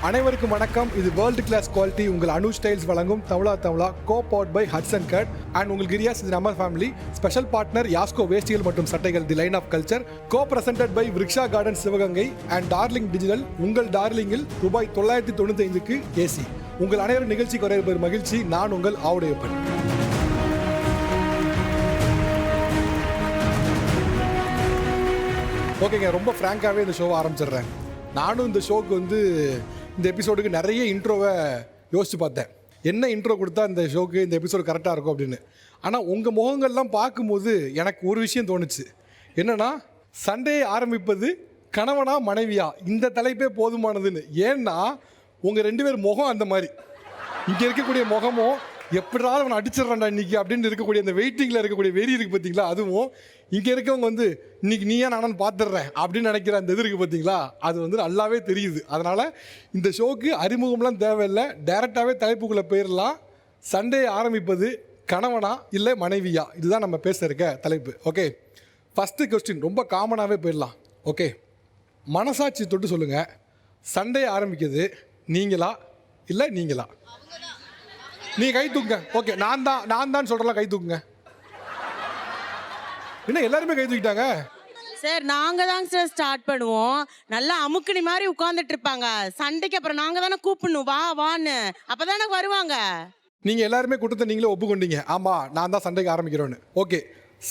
அனைவருக்கும் வணக்கம். இது வேர்ல்டு கிளாஸ் குவாலிட்டி உங்கள் அனு ஸ்டைல்ஸ் வழங்கும் தமிழா கோ பவர்ட் பை ஹட்சன் கட் அண்ட் உங்களுக்கு கிரியாஸ் இது நம்ம ஃபேமிலி ஸ்பெஷல் பார்ட்னர் யாஸ்கோ வேஷ்டிகள் மற்றும் சட்டைகள் the line of culture co presented by Vriksha garden Sivaganga and darling digital உங்கள் டார்லிங்கில் ரூபாய் 995க்கு ஏசி. உங்கள் அனைவரும் நிகழ்ச்சிக்கு வரவேற்பது மகிழ்ச்சி. நான் உங்கள் ஆவுடையப்பன். ஓகேங்க, ரொம்ப ஃப்ராங்காகவே இந்த ஷோவை ஆரம்பிச்சிடுறேன். நானும் இந்த ஷோக்கு இந்த எபிசோடுக்கு நிறைய இன்ட்ரோவை யோசித்து பார்த்தேன். என்ன இன்ட்ரோ கொடுத்தா இந்த ஷோக்கு இந்த எபிசோடு கரெக்டாக இருக்கும் அப்படின்னு. ஆனால் உங்கள் முகங்கள்லாம் பார்க்கும்போது எனக்கு ஒரு விஷயம் தோணுச்சு. என்னென்னா, சண்டே ஆரம்பிப்பது கணவனா மனைவியா, இந்த தலைப்பே போதுமானதுன்னு. ஏன்னா உங்கள் 2 பேர் முகம் அந்த மாதிரி. இங்கே இருக்கக்கூடிய முகமும் எப்படினாலும் அவனை அடிச்சிடறான்டா இன்னைக்கு அப்படின்னு இருக்கக்கூடிய அந்த வெயிட்டிங்கில் இருக்கக்கூடிய வெறி இருக்குது பார்த்தீங்களா, அதுவும் இங்கே இருக்கவங்க இன்னைக்கு நீயா நானும் பார்த்துடுறேன் அப்படின்னு நினைக்கிற அந்த இது இருக்குது பார்த்தீங்களா, அது நல்லாவே தெரியுது. அதனால் இந்த ஷோக்கு அறிமுகம்லாம் தேவையில்லை, டைரெக்டாகவே தலைப்புக்குள்ளே போயிடலாம். சண்டே ஆரம்பிப்பது கணவனா இல்லை மனைவியா, இதுதான் நம்ம பேச இருக்க தலைப்பு. ஓகே, ஃபஸ்ட்டு கொஸ்டின் ரொம்ப காமனாகவே போயிடலாம். ஓகே, மனசாட்சி தொட்டு சொல்லுங்கள், சண்டே ஆரம்பிக்கிறது நீங்களா இல்லை நீங்களா? நீ கை தூக்குங்க. ஓகே, நான் தான் சொல்கிறலாம், கை தூக்குங்க. என்ன எல்லாருமே கை தூக்கிட்டாங்க? சார், நாங்கள் தாங்க சார் ஸ்டார்ட் பண்ணுவோம். நல்லா அமுக்குனி மாதிரி உட்காந்துட்டு இருப்பாங்க. சண்டைக்கு அப்புறம் நாங்கள் தானே கூப்பிடணும், வா வான்னு, அப்போ தானே வருவாங்க. நீங்கள் எல்லாருமே கூட்டத்தை நீங்களே ஒப்புக்கொண்டீங்க, ஆமாம் நான் தான் சண்டைக்கு ஆரம்பிக்கிறோன்னு. ஓகே,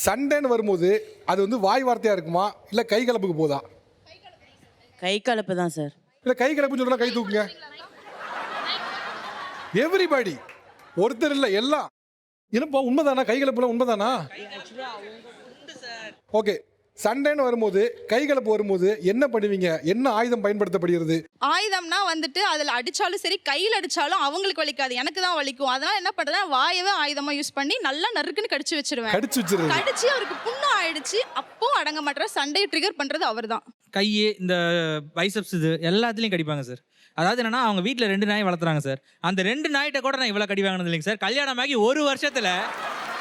சண்டைன்னு வரும்போது அது வாய் வார்த்தையாக இருக்குமா இல்லை கை கலப்புக்கு போதா? கை கலப்பு தான் சார். இல்லை கை கலப்புன்னு சொல்கிறா கை தூக்குங்க. எவ்ரிபடி, ஒருத்தர் இல்லை எல்லாம். என்னப்பா உண்மைதானா? கை கலப்புலாம் உண்மைதானா? ஓகே, சண்டைன்னு வரும்போது கை கலப்பு வரும்போது என்ன பண்ணுவீங்க? என்ன ஆயுதம் பயன்படுத்தப்படுகிறது? ஆயுதம்னா அதுல அடிச்சாலும் சரி, கையில் அடிச்சாலும் அவங்களுக்கு வலிக்காது, எனக்கு தான் வலிக்கும். அதனால என்ன பண்றேன், வாயவே ஆயுதமா யூஸ் பண்ணி நல்லா நறுக்குன்னு கடிச்சு வச்சிருவேன். கடிச்சு அவருக்கு புண்ணு ஆயிடுச்சு, அப்போ அடங்க மாட்டார். சண்டையை ட்ரிகர் பண்றது அவர் தான். கையே இந்த பைசப்ஸ் இது எல்லாத்துலேயும் கடிப்பாங்க சார். அதாவது என்னன்னா, அவங்க வீட்டில் 2 நாய் வளர்த்துறாங்க சார். அந்த 2 நாய்கிட்ட கூட நான் இவ்வளோ கடி வாங்கினது இல்லைங்க சார். கல்யாணமாகி 1 வருஷத்துல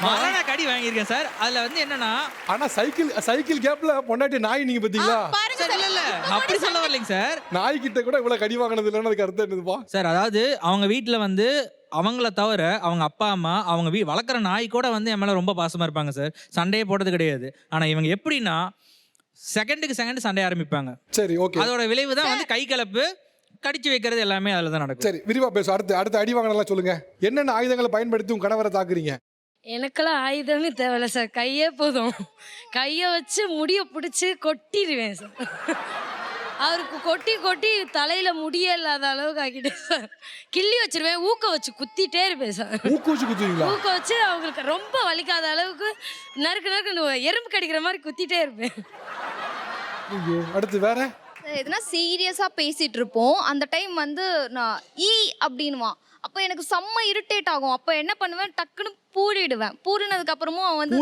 மரண கடி வாங்கியிருக்கேன் சார். அதில் என்னன்னா, ஆனால் சைக்கிள் கேப்ல பொண்டாட்டி நாய் நீங்க பார்த்தீங்களா? இல்ல அப்படி சொல்ல வரலைங்க சார். நாய்கிட்ட கூட இவ்வளோ கடி வாங்கினது இல்லைன்னு அதுக்கு அர்த்தம் என்னதுப்பா சார்? அதாவது அவங்க வீட்டில் அவங்கள தவிர அவங்க அப்பா அம்மா அவங்க வளர்க்குற நாய் கூட என் மேலே ரொம்ப பாசமாக இருப்பாங்க சார். சண்டையே போட்டது கிடையாது. ஆனால் இவங்க எப்படின்னா செகண்டுக்கு செகண்ட் சண்டை ஆரம்பிப்பாங்க. சரி, ஓகே. அதோட விளைவு தான் கை கலப்பு, கடிச்சு வைக்கிறது எல்லாமே அதில் தான் நடக்கும். சரி, விரிவா பேசும். அடுத்த அடி வாங்கினலாம் சொல்லுங்க. என்னென்ன ஆயுதங்களை பயன்படுத்தி உங்க கணவரை தாக்குறீங்க? எனக்கெல்லாம் ஆயுதமே தேவையில்ல சார், கையே போதும். கையை வச்சு முடிய பிடிச்சி கொட்டிடுவேன் சார். அவருக்கு கொட்டி தலையில முடிய இல்லாத அளவுக்கு ஆக்கிட்டேன் சார். கிள்ளி வச்சிருவேன், ஊக்க வச்சு குத்திட்டே இருப்பேன் சார். ஊக்க வச்சு அவங்களுக்கு ரொம்ப வலிக்காத அளவுக்கு நறுக்கு எறும்பு கடிக்கிற மாதிரி குத்திட்டே இருப்பேன். அடுத்து வேற எதுனா சீரியஸா பேசிட்டு இருப்போம். அந்த டைம் நான் அப்படின்வான். அப்போ எனக்கு செம்ம இரிட்டேட் ஆகும். அப்போ என்ன பண்ணுவேன், டக்குன்னு பூரிடுவேன். பூரினதுக்கு அப்புறமும்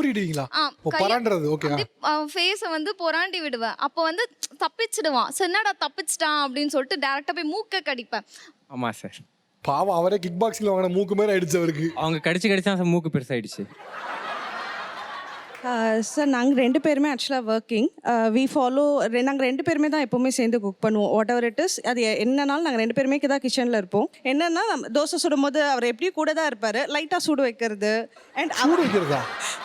ஃபேஸை பொறாண்டி விடுவேன். அப்போ தப்பிச்சிடுவான். சரி, என்னடா தப்பிச்சிட்டான் அப்படின்னு சொல்லிட்டு டேரக்டா போய் மூக்க கடிப்பேன். ஆமா சார், பாவம் அவரே கிக் பாக்ஸில் வாங்கின மூக்கு மேலே ஆயிடுச்சு அவருக்கு. அவங்க கடிச்சு தான் மூக்கு பெருசாயிடுச்சு. சார், நாங்கள் 2 பேருமே ஆக்சுவலாக ஒர்க்கிங். நாங்கள் 2 பேருமே தான் எப்போவுமே சேர்ந்து குக் பண்ணுவோம். வாட் எவர் இட் இஸ், அது என்னன்னாலும் நாங்கள் 2 பேருமே தான் கிச்சனில் இருப்போம். என்னென்னா, தோசை சுடும் போது அவர் எப்படியும் கூட தான் இருப்பார். லைட்டாக சூடு வைக்கிறது. அண்ட்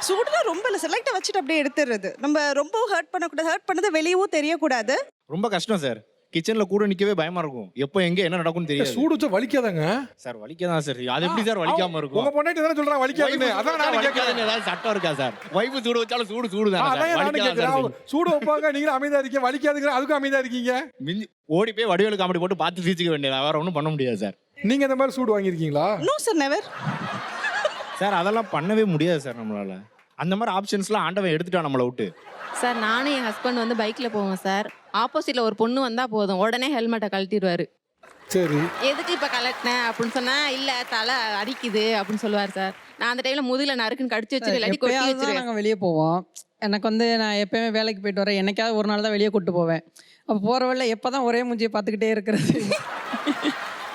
சூடு தான் ரொம்ப இல்லை சார், லைட்டாக வச்சுட்டு அப்படியே எடுத்துடுறது. நம்ம ரொம்ப ஹர்ட் பண்ணக்கூடாது, ஹர்ட் பண்ணது வெளியவும் தெரியக்கூடாது. ரொம்ப கஷ்டம் சார். கிச்சன்ல கூட நிக்கவே பயமா இருக்கும். எப்போ எங்க என்ன நடக்கும்னு தெரியாது. சூடு வச்சா வலிக்காதாங்க சார்? வலிக்காதான் சார். அது எப்படி சார் வலிக்காம இருக்கும்? உங்க பொண்ணே தான சொல்றா வலிக்காதுன்னு. அதான் நான் கேக்குறேன், ஏதாவது சட்டம் இருக்கா சார்? வைஃப் சூடு வச்சாலும் சூடு தான். அதான் நான் கேக்குறேன். சூடு வைப்பாங்க, நீங்க அமைதியா இருக்கீங்க, வலிக்காதுங்கற அதுக்கு அமைதியா இருக்கீங்க. ஓடி போய் வடிவேலு காமெடி போட்டு பார்த்து சிரிச்சுக்க வேண்டியதா, வேற ஒண்ணும் பண்ண முடியாது சார். நீங்க இந்த மாதிரி சூடு வாங்கி இருக்கீங்களா? No sir, never sir. அதெல்லாம் பண்ணவே முடியாது சார் நம்மளால. அந்த மாதிரி ஆப்ஷன்ஸ்லாம் ஆண்டவன் எடுத்துட்டான் நம்மளை விட்டு. சார், நானும் என் ஹஸ்பண்ட் பைக்கில் போவோம் சார். ஆப்போசிட்டில் ஒரு பொண்ணு வந்தால் போதும், உடனே ஹெல்மெட்டை கழட்டிடுவார். சரி, எதுக்கு இப்போ கலட்டினேன் அப்படின்னு சொன்னால், இல்லை தலை அரிக்குது அப்படின்னு சொல்லுவார் சார். நான் அந்த டைமில் முதுகில் நறுக்குன்னு கடிச்சு வச்சுட்டு இல்லாட்டி கொட்டி வச்சுருவேன். நாங்கள் வெளியே போவோம். எனக்கு நான் எப்போயுமே வேலைக்கு போயிட்டு வரேன். என்னைக்காவது ஒரு நாள் தான் வெளியே கூப்பிட்டு போவேன். அப்போ போகிற வழியில் எப்போ தான் ஒரே மூஞ்சியை பார்த்துக்கிட்டே இருக்கிறது.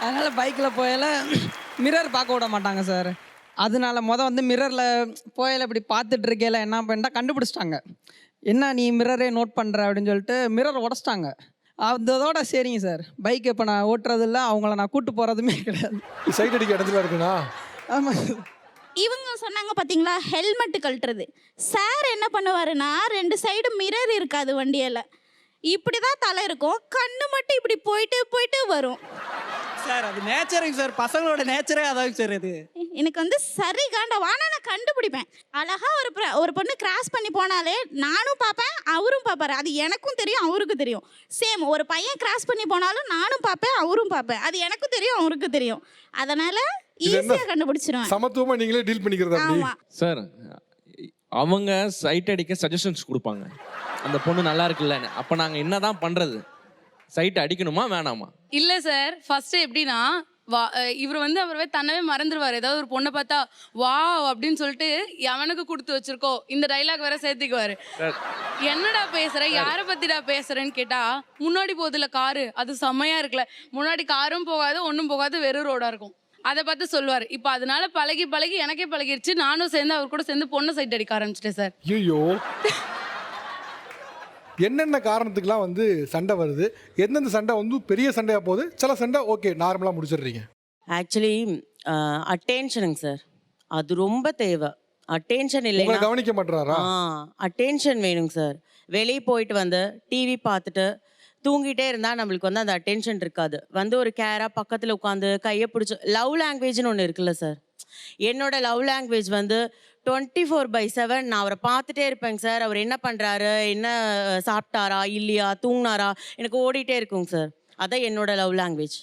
அதனால் பைக்கில் போயால மிரர் பார்க்க விட மாட்டாங்க சார். அதனால மிரரில் போயில இப்படி பார்த்துட்டு இருக்கையில என்ன பண்ணிட்டா கண்டுபிடிச்சிட்டாங்க. என்ன நீ மிரரே நோட் பண்ணுற அப்படின்னு சொல்லிட்டு மிரர் உடச்சிட்டாங்க. அதோட சரிங்க சார். பைக் இப்போ நான் ஓட்டுறது இல்லை, அவங்கள நான் கூட்டு போகிறதுமே கிடையாது. சைட் அடிக்க இடத்துல இருக்குண்ணா. ஆமாம். இவங்க சொன்னாங்க பாத்தீங்களா ஹெல்மெட் கழட்டுறது. சார் என்ன பண்ணுவாருன்னா 2 சைடு மிரர் இருக்காது வண்டியில. இப்படிதான் தலை இருக்கும், கண்ணு மட்டும் இப்படி போயிட்டு போயிட்டு வரும். சார் அது நேச்சருங்க சார், பசங்களோட நேச்சரே அதாங்க சார். அது எனக்கு வந்து சரி காண்டா நான் கண்டுபிடிப்பேன். அழகா ஒரு பொண்ணு கிராஸ் பண்ணி போனாலே நானும் பார்ப்பேன், அவரும் பார்ப்பாரு. அது எனக்கும் தெரியும், அவருக்கும் தெரியும். சேம் ஒரு பையன் கிராஸ் பண்ணி போனாலும் நானும் பார்ப்பேன், அவரும் பார்ப்பேன். அது எனக்கும் தெரியும், அவருக்கும் தெரியும். அதனால ஈஸியா கண்டுபிடிச்சிருவேன். சமத்துவமா நீங்களே டீல் பண்ணிக்கிறது அப்படி. ஆமா சார் அவங்க சைட் அடிக்க சஜஷன்ஸ் கொடுப்பாங்க. அந்த பொண்ணு நல்லா இருக்குல்ல, அப்போ நாங்கள் என்னதான் பண்ணுறது? சைட் அடிக்கணுமா வேணாமா? இல்லை சார், ஃபர்ஸ்ட் எப்படின்னா இவர் வந்து அவரவே தன்னவே மறந்துடுவார். ஏதாவது ஒரு பொண்ணை பார்த்தா வா அப்படின்னு சொல்லிட்டு எவனுக்கு கொடுத்து வச்சிருக்கோ இந்த டைலாக் வேற சேர்த்துக்குவாரு. என்னடா பேசுற, யாரை பத்திடா பேசுறேன்னு கேட்டா முன்னாடி போகுதுல காரு, அது செம்மையா இருக்குல்ல, முன்னாடி காரும் போகாது ஒன்றும் போகாது, வெறும் ரோடா இருக்கும், அதை பார்த்து சொல்லுவார். இப்போ அதனால பழகி பழகி எனக்கே பழகிடுச்சு. நானும் சேர்ந்து அவர் கூட சேர்ந்து பொண்ணை சைட் அடிக்க ஆரம்பிச்சிட்டேன் சார். ஐயோ, என்னென்ன காரணத்துக்குலாம் வந்து சண்டை வருது? எந்தெந்த சண்டை வந்து பெரிய சண்டையாக போகுது? சில சண்டை ஓகே நார்மலாக முடிச்சிடுறீங்க. ஆக்சுவலி அட்டென்ஷனுங்க சார், அது ரொம்ப தேவை. அட்டென்ஷன் உங்களை இல்லைன்னா கவனிக்க மாட்டாரா? அட்டென்ஷன் வேணுங்க சார். வெளியே போயிட்டு வந்து டிவி பார்த்துட்டு தூங்கிட்டே இருந்தால் நம்மளுக்கு வந்து அந்த அட்டென்ஷன் இருக்காது. வந்து ஒரு கேராக பக்கத்தில் உட்காந்து கையை பிடிச்சி, லவ் லாங்குவேஜ்னு ஒன்று இருக்குல்ல சார். என்னோட லவ் லாங்குவேஜ் வந்து 24/7 நான் அவரை பார்த்துட்டே இருப்பேங்க சார். அவர் என்ன பண்ணுறாரு, என்ன சாப்பிட்டாரா இல்லையா, தூங்கினாரா, எனக்கு ஓடிட்டே இருக்குங்க சார். அதான் என்னோட லவ் லாங்குவேஜ்.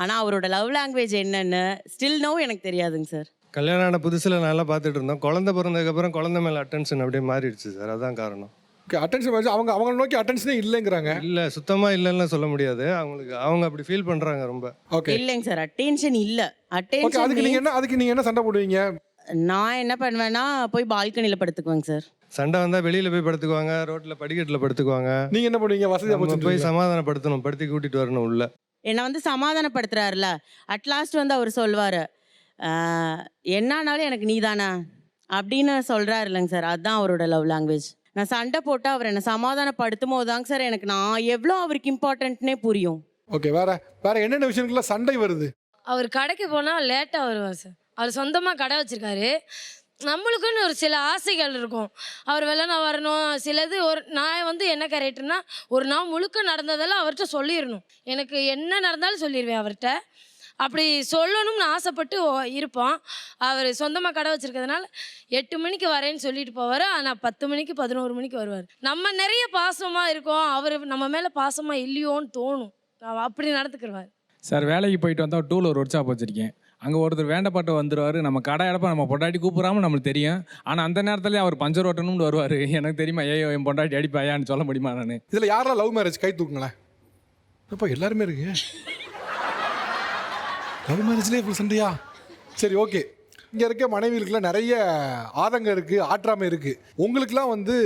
ஆனால் அவரோட லவ் லாங்குவேஜ் என்னன்னு ஸ்டில் நோ எனக்கு தெரியாதுங்க சார். கல்யாணம் ஆன புதுசில் நல்லா பார்த்துட்டு இருந்தோம். குழந்தை பிறந்ததுக்கப்புறம் குழந்தை மேலே அட்டென்ஷன் அப்படியே மாறிடுச்சு சார். அதான் காரணம். ஓகே, அட்டென்ஷன் அவங்களை நோக்கி அட்டென்ஷனே இல்லைங்கிறாங்க. இல்லை, சுத்தமாக இல்லைன்னு சொல்ல முடியாது. அவங்க அப்படி ஃபீல் பண்ணுறாங்க ரொம்ப. ஓகே இல்லைங்க சார், அட்டென்ஷன் இல்லை. ஓகே, அட்டென்ஷன் அதுக்கு நீங்கள் என்ன சண்டை போடுவீங்க? நான் என்ன பண்ணுவேன்னா போய் பால்கனியில் படுத்துக்குவேங்க சார். சண்டை வந்தால் வெளியில் போய் படுத்துக்குவாங்க, ரோட்டில் படிக்கட்டில் படுத்துக்குவாங்க. நீங்கள் என்ன பண்ணுவீங்க? வசதியாக நம்ம போய் போய் சமாதானப்படுத்தணும், படுத்தி கூட்டிகிட்டு வரணும் உள்ள. என்னை வந்து சமாதானப்படுத்துறாருல, அட்லாஸ்ட் வந்து அவர் சொல்வார், என்னானாலும் எனக்கு நீ தானே அப்படின்னு சொல்கிறாரு இல்லைங்க சார். அதுதான் அவரோட லவ் லாங்குவேஜ். நான் சண்டை போட்டால் அவர் என்னை சமாதானப்படுத்தும் போது தாங்க சார் எனக்கு நான் எவ்வளோ அவருக்கு இம்பார்ட்டன்ட்னே புரியும். ஓகே, வேற என்னென்ன விஷயங்கள்ல சண்டை வருது? அவர் கடைக்கு போனால் லேட்டாக வருவார் சார். அவர் சொந்தமாக கடை வச்சுருக்காரு. நம்மளுக்குன்னு ஒரு சில ஆசைகள் இருக்கும். அவர் வெள்ளனா வரணும், சிலது நான் வந்து என்ன கேரக்டர்னா ஒரு நாள் முழுக்க நடந்ததெல்லாம் அவர்கிட்ட சொல்லிடணும். எனக்கு என்ன நடந்தாலும் சொல்லிடுவேன் அவர்கிட்ட. அப்படி சொல்லணும்னு ஆசைப்பட்டு இருப்போம். அவர் சொந்தமாக கடை வச்சுருக்கிறதுனால 8 மணிக்கு வரேன்னு சொல்லிட்டு போவார். ஆனால் 10 மணிக்கு 11 மணிக்கு வருவார். நம்ம நிறைய பாசமாக இருக்கோம், அவர் நம்ம மேலே பாசமாக இல்லையோன்னு தோணும். அப்படி நடந்துக்கிறவார் சார். வேலைக்கு போயிட்டு வந்தால் டூவில் ஒரு ஒர்க் ஷாப் வச்சுருக்கேன். அங்கே ஒருத்தர் வேண்டப்பட்டு வந்துடுவார். நம்ம கடை இடப்ப நம்ம பொண்டாட்டி கூப்பிடாமல் நம்மளுக்கு தெரியும். ஆனால் அந்த நேரத்துலேயே அவர் பஞ்சர் ஓட்டணும்னு வருவார். எனக்கு தெரியுமா, ஏயோ என் பொண்டாட்டி அடிப்பாயான்னு சொல்ல முடியுமா நான்? இதில் யாரெல்லாம் லவ் மேரேஜ் கை தூக்குங்களேன். இப்போ எல்லாருமே இருக்கு. லவ் மேரேஜ்லேயே இப்போ சண்டையா? சரி, ஓகே. இங்கே இருக்க மனைவிகளுக்குலாம் நிறைய ஆதங்கம் இருக்குது, ஆற்றாமை இருக்குது. உங்களுக்குலாம் வந்து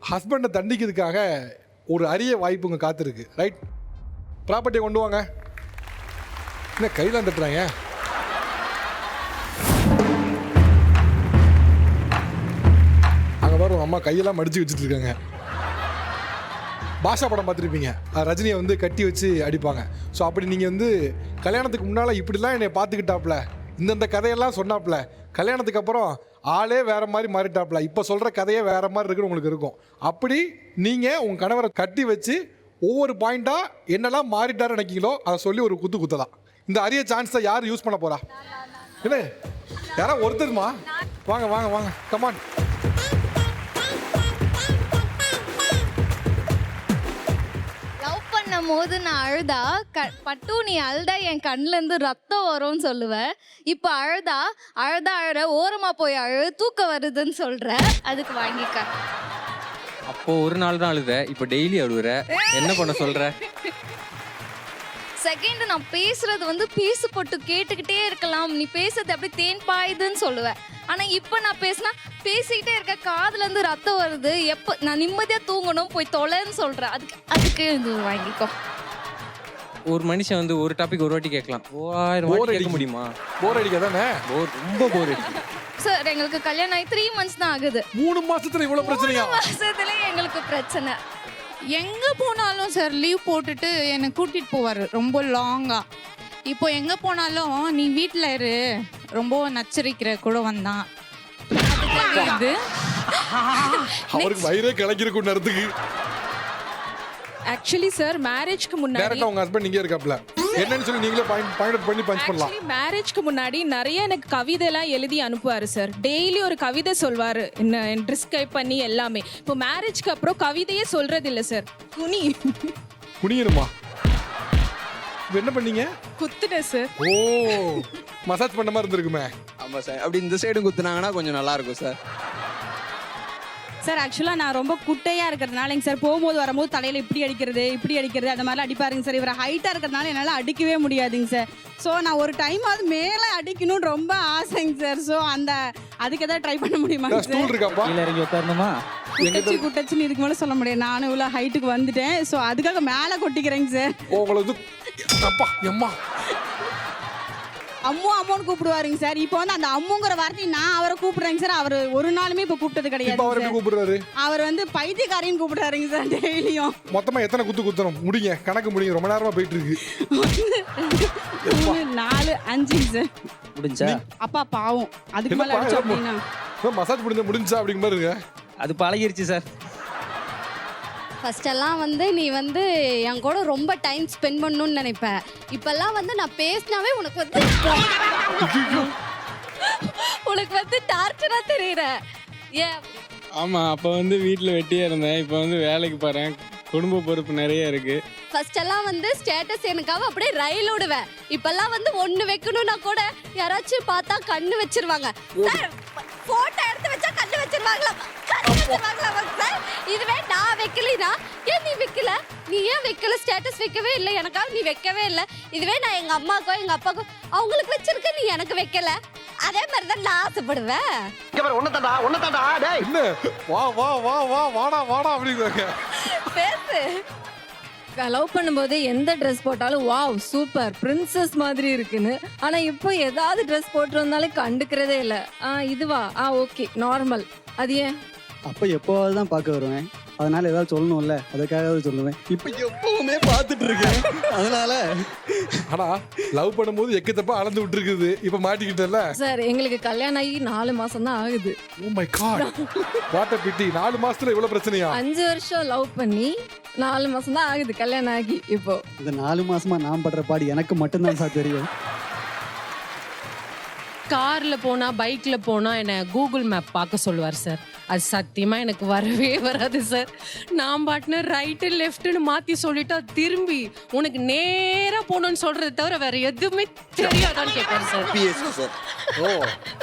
ஹஸ்பண்டை தண்டிக்கிறதுக்காக ஒரு அரிய வாய்ப்பு உங்கள் காத்திருக்கு. ரைட், ப்ராப்பர்ட்டியை கொண்டு வாங்க. என்ன கையில் தட்டுறாங்க? அங்கே பாரு, அம்மா கையெல்லாம் மடிச்சு வச்சுட்டு இருக்காங்க. பாஷா படம் பார்த்துருப்பீங்க, ரஜினியை வந்து கட்டி வச்சு அடிப்பாங்க. ஸோ அப்படி நீங்கள் வந்து கல்யாணத்துக்கு முன்னால் இப்படிலாம் என்னை பார்த்துக்கிட்டாப்புல, இந்தந்த கதையெல்லாம் சொன்னாப்புல, கல்யாணத்துக்கு அப்புறம் ஆளே வேறு மாதிரி மாறிட்டாப்புல, இப்போ சொல்கிற கதையே வேறு மாதிரி இருக்குன்னு உங்களுக்கு இருக்கும். அப்படி நீங்கள் உங்கள் கணவரை கட்டி வச்சு ஒவ்வொரு பாயிண்ட்டாக என்னெல்லாம் மாறிட்டாரு நினைக்கிங்களோ அதை சொல்லி ஒரு குத்து குத்தலாம். இந்த அரிய சான்ஸை யார் யூஸ் பண்ண போகிறா? என்ன யாராவது ஒருத்தருமா? வாங்க வாங்க வாங்க, கமான். போது நான் அழுதா பட்டு நீ அழுதா என் கண்ணிலேருந்து ரத்தம் வரும்னு சொல்லுவேன். இப்போ அழுற ஓரமாக போய் அழு, தூக்கம் வருதுன்னு சொல்கிற, அதுக்கு வாங்கிக்க. அப்போ ஒரு நாள் தான் அழுத, இப்போ டெய்லி அழுகுற, என்ன பண்ண சொல்ற? செகண்ட் நான் பேசுறது வந்து பீசு போட்டு கேட்டுக்கிட்டே இருக்கலாம், நீ பேசுறது அப்படி தேன் பாயுதுன்னு சொல்லுவேன். ஆனால் இப்போ நான் பேசிக்கிட்டே இருக்க, காதுலேருந்து ரத்தம் வருது, எப்போ நான் நிம்மதியாக தூங்கணும், போய் தொலைன்னு சொல்கிறேன், அதுக்கு இது வாங்கிக்கோ. ஒரு மனுஷன் வந்து ஒரு டாபிக் ஒரு வாட்டி கேட்கலாம், 1000 வாட்டி கேட்க முடியுமா? போர் அடிக்க தானே? ரொம்ப போர் அடிக்கும் சார். எங்களுக்கு கல்யாணம் ஆகி 3 months தான் ஆகுது. 3 மாசத்துல இவ்வளவு பிரச்சனையா? 3 மாசத்துல எங்களுக்கு பிரச்சனை. எங்கே போனாலும் சார் லீவ் போட்டுட்டு என்னை கூட்டிகிட்டு போவார் ரொம்ப லாங்காக. இப்போ எங்கே போனாலும் நீ வீட்டில் இரு, ரொம்ப நச்சரிக்கிற கூட வந்தான். இது அவருக்கு வயிறே கலக்கிருக்கும் நேரத்துக்கு. ஆக்சுவலி சார் மேரேஜ்க்கு முன்னாடி டேரக்டா உங்க ஹஸ்பண்ட் இங்கே இருக்காப்ல, என்னன்னு சொல்லி நீங்களே பாயிண்ட் பண்ணி பஞ்ச் பண்ணலாம். மேரேஜ்க்கு முன்னாடி நிறைய எனக்கு கவிதைலாம் எழுதி அனுப்புவார் சார். டெய்லி ஒரு கவிதை சொல்வார், என்ன டிஸ்கிரைப் பண்ணி எல்லாமே. இப்போ மேரேஜ்க்கு அப்புறம் கவிதையே சொல்றது இல்லை சார். குனியணுமா? என்ன பண்ணீங்க? குத்துட்டேன் சார். ஓ, மசாஜ் பண்ண மாதிரி இருந்திருக்குமே. ஆமாம் சார், அப்படி இந்த சைடும் குத்துனாங்கன்னா கொஞ்சம் நல்லா இருக்கும் சார். சார் ஆக்சுவலாக நான் ரொம்ப குட்டையாக இருக்கிறதுனாலங்க சார், போகும்போது வரும்போது தலையில் இப்படி அடிக்கிறது அந்த மாதிரிலாம் அடிப்பாருங்க சார். இவர் ஹைட்டாக இருக்கிறதுனால என்னால் அடிக்கவே முடியாதுங்க சார். ஸோ நான் ஒரு டைம் அது மேலே அடிக்கணும்னு ரொம்ப ஆசைங்க சார். ஸோ அதுக்கு எதாவது ட்ரை பண்ண முடியுமா ஸ்டூல் இருக்காப்பா? கீழே இறங்கி உட்காரணுமா? குட்டச்சின்னு இதுக்கு மேலே சொல்ல முடியாது. நானும் இவ்வளோ ஹைட்டுக்கு வந்துட்டேன். ஸோ அதுக்காக மேலே கொட்டிக்கிறேங்க சார். உங்களுக்கு அப்பா எம்மா அம்முன்னு கூப்பிடுவாருங்க சார். இப்போ வந்து அந்த அம்முங்கிற வார்த்தை நான் அவரை கூப்பிடுறேங்க சார். அவர் ஒரு நாளுமே இப்போ கூப்பிட்டது கிடையாது. அவர் எப்படி கூப்பிடுறாரு? அவர் வந்து பைத்தியக்காரின்னு கூப்பிடுறாருங்க சார் டெய்லியும். மொத்தமா எத்தனை குத்தணும் முடிங்க, கணக்கு முடிங்க, ரொம்ப நேரமா போயிட்டு இருக்கு. 3 4 5 சார் முடிஞ்சா? அப்பா பாவம், அதுக்கு மேல அடிச்சா அப்படின்னா மசாஜ் முடிஞ்சா அப்படிங்க மாதிரி இருக்கு. அது பழகிருச்சு சார். ஃபர்ஸ்டெல்லாம் வந்து நீ வந்து என் கூட ரொம்ப டைம் ஸ்பெண்ட் பண்ணணும்னு நினைப்ப. இப்பெல்லாம் வந்து நான் பேசினாவே உனக்கு வந்து டார்ச்சரா தெரியுற. ஏன்? ஆமாம், அப்போ வந்து வீட்டில் வெட்டியாக இருந்தேன். இப்போ வந்து வேலைக்கு போகிறேன், குடும்ப பொறுப்பு நிறைய இருக்குது. ஃபர்ஸ்டெல்லாம் வந்து ஸ்டேட்டஸ் எனக்காக அப்படியே ரயில் விடுவேன். இப்பெல்லாம் வந்து ஒன்று வைக்கணும்னா கூட யாராச்சும் பார்த்தா கண்ணு வச்சிருவாங்க சார். போட்டோ எடுத்து வச்சா கண்ணு வச்சிருவாங்களா சார்? இதுவே நான் வைக்கலைனா, ஏன் நீ வைக்கல, நீ ஏன் வைக்கல, ஸ்டேட்டஸ் வைக்கவே இல்லை, எனக்காக நீ வைக்கவே இல்லை. இதுவே நான் எங்க அம்மாக்கோ எங்க அப்பாக்கோ அவங்களுக்கு வச்சிருக்க, நீ எனக்கு வைக்கல. அதே மாதிரி தான் நான் ஆசைப்படுவேன். என்ன வா வா வா வா வாடா வாடா அப்படிங்கிறாங்க. பேசு. லவ் பண்ணும்போது எந்த ட்ரெஸ் போட்டாலும் வாவ் சூப்பர் பிரின்சஸ் மாதிரி இருக்குன்னு. ஆனால் இப்போ ஏதாவது ட்ரெஸ் போட்டு வந்தாலும் கண்டுக்கிறதே இல்லை. இதுவா ஓகே நார்மல். அது ஏன்? அப்போ எப்போவாது தான் பார்க்க வருவேன், அதனால ஏதாவது சொல்லணும்ல, அதுக்காக சொல்லுவேன். இப்போ எப்பவுமே பார்த்துட்டு இருக்கேன் அதனால. ஆனா லவ் பண்ணும்போது எக்கத்தப்பா அளந்து விட்டு இருக்குது, இப்ப மாட்டிக்கிட்டல சார். எங்களுக்கு கல்யாணம் ஆகி 4 மாசம் தான் ஆகுது. Oh my God, what a pity. 4 மாசத்துல இவ்வளவு பிரச்சனையா? 5 வருஷம் லவ் பண்ணி 4 மாசம் தான் ஆகுது கல்யாணம் ஆகி. இப்போ இந்த 4 மாசமா நான் படுற பாடு எனக்கு மட்டும்தான் சார் தெரியும். காரில் போனால் பைக்கில் போனால் என்னை கூகுள் மேப் பார்க்க சொல்லுவார் சார். அது சத்தியமாக எனக்கு வரவே வராது சார். நான் பாட்டுன்னு ரைட்டு லெஃப்ட்டுன்னு மாற்றி சொல்லிட்டா திரும்பி உனக்கு நேராக போகணுன்னு சொல்கிறத தவிர வேறு எதுவுமே தெரியாதான்னு கேட்பாரு சார். பிஎஸ்டி சார். ஓ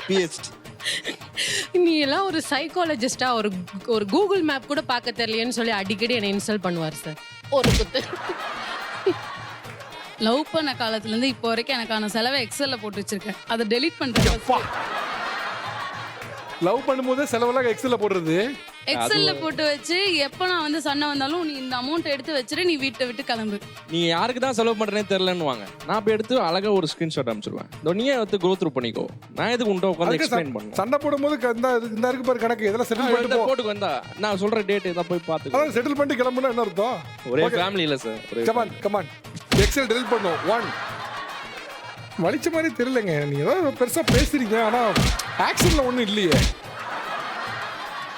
பிஎஸ்டி. நீ எல்லாம் ஒரு சைக்காலஜிஸ்டா, ஒரு கூகுள் மேப் கூட பார்க்க தெரியலையேன்னு சொல்லி அடிக்கடி என்னை இன்சல்ட் பண்ணுவார் சார். ஒரு குத்து. லவ் பண்ண காலத்துலேருந்து இப்போ வரைக்கும் எனக்கான செலவை எக்ஸலில் போட்டு வச்சிருக்கேன். அதை டெலீட் பண்ணுறேன். லவ் பண்ணும்போது செலவெல்லாம் எக்ஸல்ல போடுறது. எக்ஸல்ல போட்டு வச்சு எப்போ நான் வந்து சண்டை வந்தாலும் நீ இந்த அமௌண்ட் எடுத்து வச்சுட்டு நீ வீட்டை விட்டு கிளம்பு. நீங்க யாருக்கு தான் செலவு பண்றேன்னு தெரியலன்னு வாங்க, நான் போய் எடுத்து அழகா ஒரு ஸ்கிரீன்ஷாட் அனுப்பிச்சிருவேன். நீயே எடுத்து கோ த்ரூ பண்ணிக்கோ, நான் எதுக்கு உன்ட்ட உட்காந்து எக்ஸ்பிளைன் பண்ணுவேன். சண்டை போடும்போது இந்த இருக்கு பாரு கணக்கு, இதெல்லாம் செட்டில் பண்ணிட்டு போட்டுக்கு வந்தா நான் சொல்ற டேட் இத போய் பாத்து. அதான் செட்டில் பண்ணிட்டு கிளம்புனா என்ன அர்த்தம்? ஒரே ஃபேமிலி இல்ல சார். கமான் எக்ஸல் டெலீட் பண்ணோம். 1 வலிச்ச மாதிரி தெரியலங்க. நீங்க ஏதாவது பெருசா பேசுறீங்க, ஆனா ஆக்ஷன்ல ஒண்ணும் இல்லையே.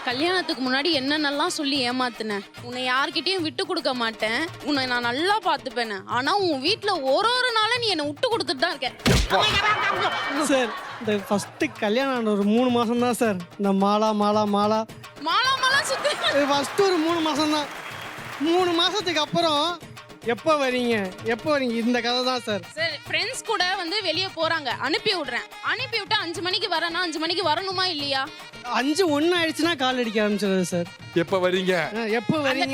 கல்யாணத்துக்கு முன்னாடி என்னென்னலாம் சொல்லி ஏமாத்தினேன். உன்னை யார்கிட்டயும் விட்டு கொடுக்க மாட்டேன், உன்னை நான் நல்லா பார்த்துப்பேன். ஆனா உன் வீட்டுல ஒரு நாளும் நீ என்னை விட்டு கொடுத்துட்டு தான் இருக்கேன் சார். இந்த ஃபர்ஸ்ட் கல்யாணம் ஆன ஒரு 3 மாசம் தான் சார் இந்த மாலா சுத்தி. ஃபர்ஸ்ட் ஒரு 3 மாசம் தான். 3 மாசத்துக்கு அப்புறம் எப்போ வரீங்க இந்த கதை தான் சார். சார் ஃப்ரெண்ட்ஸ் கூட வந்து வெளியே போறாங்க, அனுப்பி விடுறேன். அனுப்பி விட்டு 5 மணிக்கு வரேன்னா 5 மணிக்கு வரணுமா இல்லையா? 5:01 ஆயிடுச்சுன்னா கால் அடிக்க ஆரம்பிச்சிடுது சார். எப்போ வரீங்க?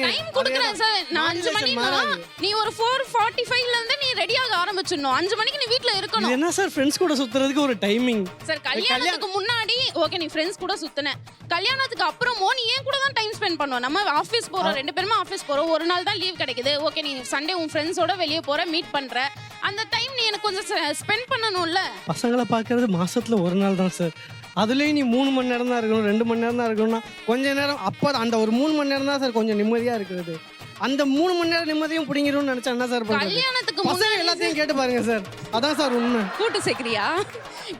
டைம் கொடுக்குறேன் சார். நான் 5 மணினா நீ ஒரு 4:45ல இருந்து நீ ரெடியாக ஆரம்பிச்சிடணும். 5 மணிக்கு நீ வீட்ல இருக்கணும். என்ன சார் ஃப்ரெண்ட்ஸ் கூட சுத்துறதுக்கு ஒரு டைமிங் சார்? கல்யாணத்துக்கு முன்னாடி ஓகே நீ ஃப்ரெண்ட்ஸ் கூட சுத்துன, கல்யாணத்துக்கு அப்புறமோ நீ ஏன் கூட தான் டைம் ஸ்பெண்ட் பண்ணுவோம். நம்ம ஆஃபீஸ் போறோம், 2 பேருமே ஆஃபீஸ் போறோம், ஒரு நாள் தான் லீவ் கிடைக்குது. ஓகே நீ சண்டே உன் ஃப்ரெண்ட்ஸோட வெளியே போற, மீட் பண்ற, அந்த டைம் நீ எனக்கு கொஞ்சம் ஸ்பெண்ட் பண்ணணும்ல. பசங்களை பார்க்கறது மாசத்துல ஒரு நாள் தான் சார். அதுலேயும் நீ 3 மணி நேரம் தான் இருக்கணும், 2 மணி நேரம் தான் இருக்கணும்னா கொஞ்ச நேரம் அப்போ அந்த ஒரு 3 மணி நேரம் தான் சார் கொஞ்சம் நிம்மதியாக இருக்கிறது. அந்த 3 மணி நேரம் நிம்மதியும் பிடிங்கிரும்னு நினைச்சா என்ன சார் பண்றது? கல்யாணத்துக்கு பசங்க முன்னாடி எல்லாத்தையும் கேட்டு பாருங்க சார். அதான் சார் உண்மை. கூட்டு சேர்க்கிறியா?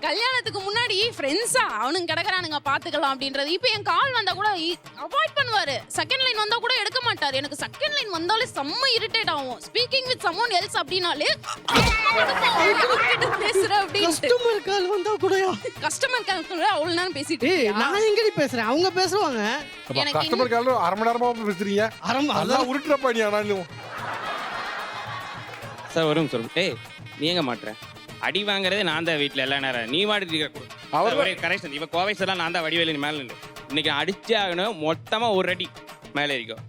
கல்யாணத்துக்கு முன்னாடி ஃப்ரெண்ட்ஸா அவனுங்க கிடக்குறானுங்க பாத்துக்கலாம் அப்படின்றது. இப்போ என் கால் வந்தா கூட அவாய்ட் பண்ணுவாரு. செகண்ட் லைன் வந்தா கூட எடுக்க மாட்டாரு. எனக்கு செகண்ட் லைன் வந்தாலே செம்ம இரிட்டேட் ஆகும். ஸ்பீக்கிங் வித் சம்மன் எல்ஸ் அப்படினாலே பேசுற அப்படின்னு கஸ்டமர் கால் வந்தா கூடயா? கஸ்டமர் கால் கூட அவ்வளவு நேரம் பேசிட்டு ஏய் நான் எங்கடி பேசுறேன்? அவங்க பேசுவாங்க. எனக்கு கஸ்டமர் கால் 1/2 மணி நேரமா பேசுறீங்க. அதான் உருட்டுறப்பா நீ. ஆனாலும் சார் வரும் சார். ஏய் நீ எங்க மாட்டுற? அடி வாங்குறதே நான் தான் வீட்டில் எல்லா நேரம். நீ மாட்டிட்டு அவர் ஒரே கரெக்ஷன். இவன் கோவை எல்லாம் நான் தான் வடிவேலு மேலே நின்று இன்னைக்கு அடிச்சே ஆகணும். மொத்தமாக ஒரு அடி மேலே இருக்கும்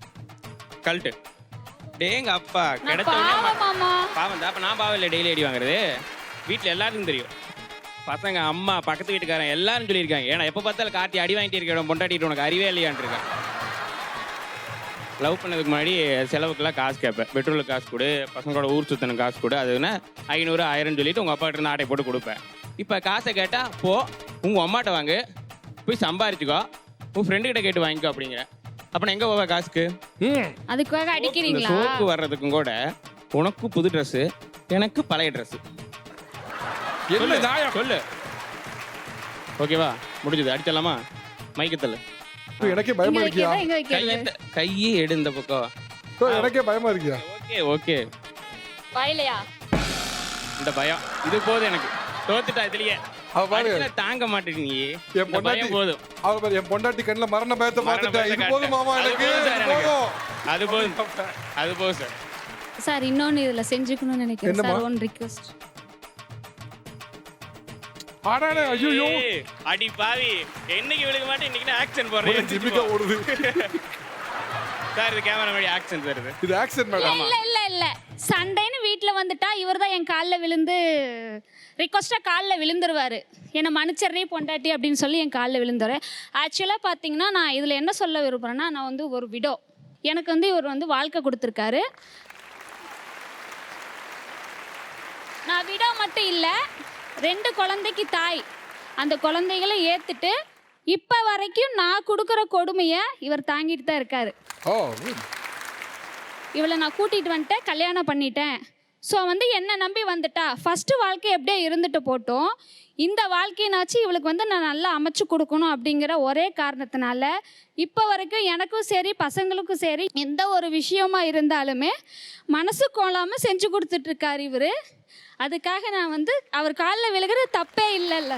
கல்ட்டு. டேங்க அப்பா கிடைச்ச பாவம் தான். அப்போ நான் பாவம் இல்லை டெய்லி அடி வாங்குறது. வீட்டில் எல்லாருக்கும் தெரியும். பசங்க அம்மா பக்கத்து வீட்டுக்காரன் எல்லாரும் சொல்லியிருக்காங்க. ஏன்னா எப்போ பார்த்தாலும் காட்டி அடி வாங்கிட்டு இருக்கேன் பொண்டாட்டிட்டு உனக்கு அறிவே இல்லையான் இருக்கேன். லவ் பண்ணதுக்கு முன்னாடி செலவுக்கெல்லாம் காசு கேட்பேன். பெட்ரோலுக்கு காசு கொடு, பசங்களோட ஊர் சுத்தணும் காசு கொடு. அதுன்னா 500 1000 சொல்லிட்டு உங்கள் அப்பா கிட்ட ஆட்டை போட்டு கொடுப்பேன். இப்போ காசை கேட்டால் போ உங்கள் அம்மாட்ட வாங்கு, போய் சம்பாரிச்சுக்கோ, உன் ஃப்ரெண்டுக்கிட்ட கேட்டு வாங்கிக்கோ அப்படிங்கிற. அப்போ எங்கே போவா காசுக்கு? அதுக்காக அடிக்கிறீங்களா? சோப்பு வர்றதுக்கும் கூட உனக்கு புது ட்ரெஸ்ஸு, எனக்கு பழைய ட்ரெஸ்ஸு. சொல்லு. ஓகேவா? முடிஞ்சது. அடிச்சலாமா? மைக்கத்தல். எனக்கே பயமா இருக்கியா? கையே எடு இந்த பக்கம். எனக்கே பயமா இருக்கியா? Okay okay. பயலையா? இந்த பயம் இது போதும் எனக்கு. தோத்துட்டா இதுலயே. தாங்க மாட்டேன் நீ. என் பொண்டாட்டி போதும். அவர் என் பொண்டாட்டி கண்ணுல மரண பயத்தை பார்த்துட்டேன். இது போதும் மாமா எனக்கு. அது போதும். அது போதும் சார். சார் இன்னொன்னு இதுல செஞ்சுக்கணும்னு நினைக்கிறேன் சார். One request. ஆடானே ஐயோ அடி பாவி. என்னைக்கு விழுக மாட்டேன் இன்னைக்கு ஆக்ஷன் போறேன். ஜிமிக்கா ஓடுது. சார் இது கேமரா மேடி ஆக்ஷன் சார். இது ஆக்ஷன் மேடம். இல்ல சண்டைன்னு வீட்ல வந்துட்டா இவர்தான் என் கால்ல விழுந்து ரிக்வெஸ்டா கால்ல விழுந்துருவாரு. என்ன மன்னிச்சறே பொண்டாட்டி அப்படின்னு சொல்லி என் கால்ல விழுந்துரு. ஆக்சுவலா பாத்தீங்கன்னா நான் இதுல என்ன சொல்ல விரும்புறேன்னா, நான் வந்து ஒரு விடோ. எனக்கு வந்து இவர் வந்து வாழ்க்கை கொடுத்துருக்காரு. நான் விடோ மட்டும் இல்ல, 2 குழந்தைக்கு தாய். அந்த குழந்தைகளை ஏத்துட்டு இப்ப வரைக்கும் நான் கொடுக்குற கொடுமையை இவர் தாங்கிட்டு தான் இருக்காரு. இவளை நான் கூட்டிட்டு வந்துட்டேன், கல்யாணம் பண்ணிட்டேன். ஸோ வந்து என்னை நம்பி வந்துட்டா. ஃபஸ்ட்டு வாழ்க்கை எப்படியே இருந்துட்டு போட்டோம், இந்த வாழ்க்கையினாச்சு இவளுக்கு வந்து நான் நல்லா அமைச்சு கொடுக்கணும் அப்படிங்கிற ஒரே காரணத்தினால இப்போ வரைக்கும் எனக்கும் சரி பசங்களுக்கும் சரி எந்த ஒரு விஷயமா இருந்தாலுமே மனசு கோலாமல் செஞ்சு கொடுத்துட்ருக்காரு இவர். அதுக்காக நான் வந்து அவர் காலில் விழுகிறது தப்பே இல்லைல்ல.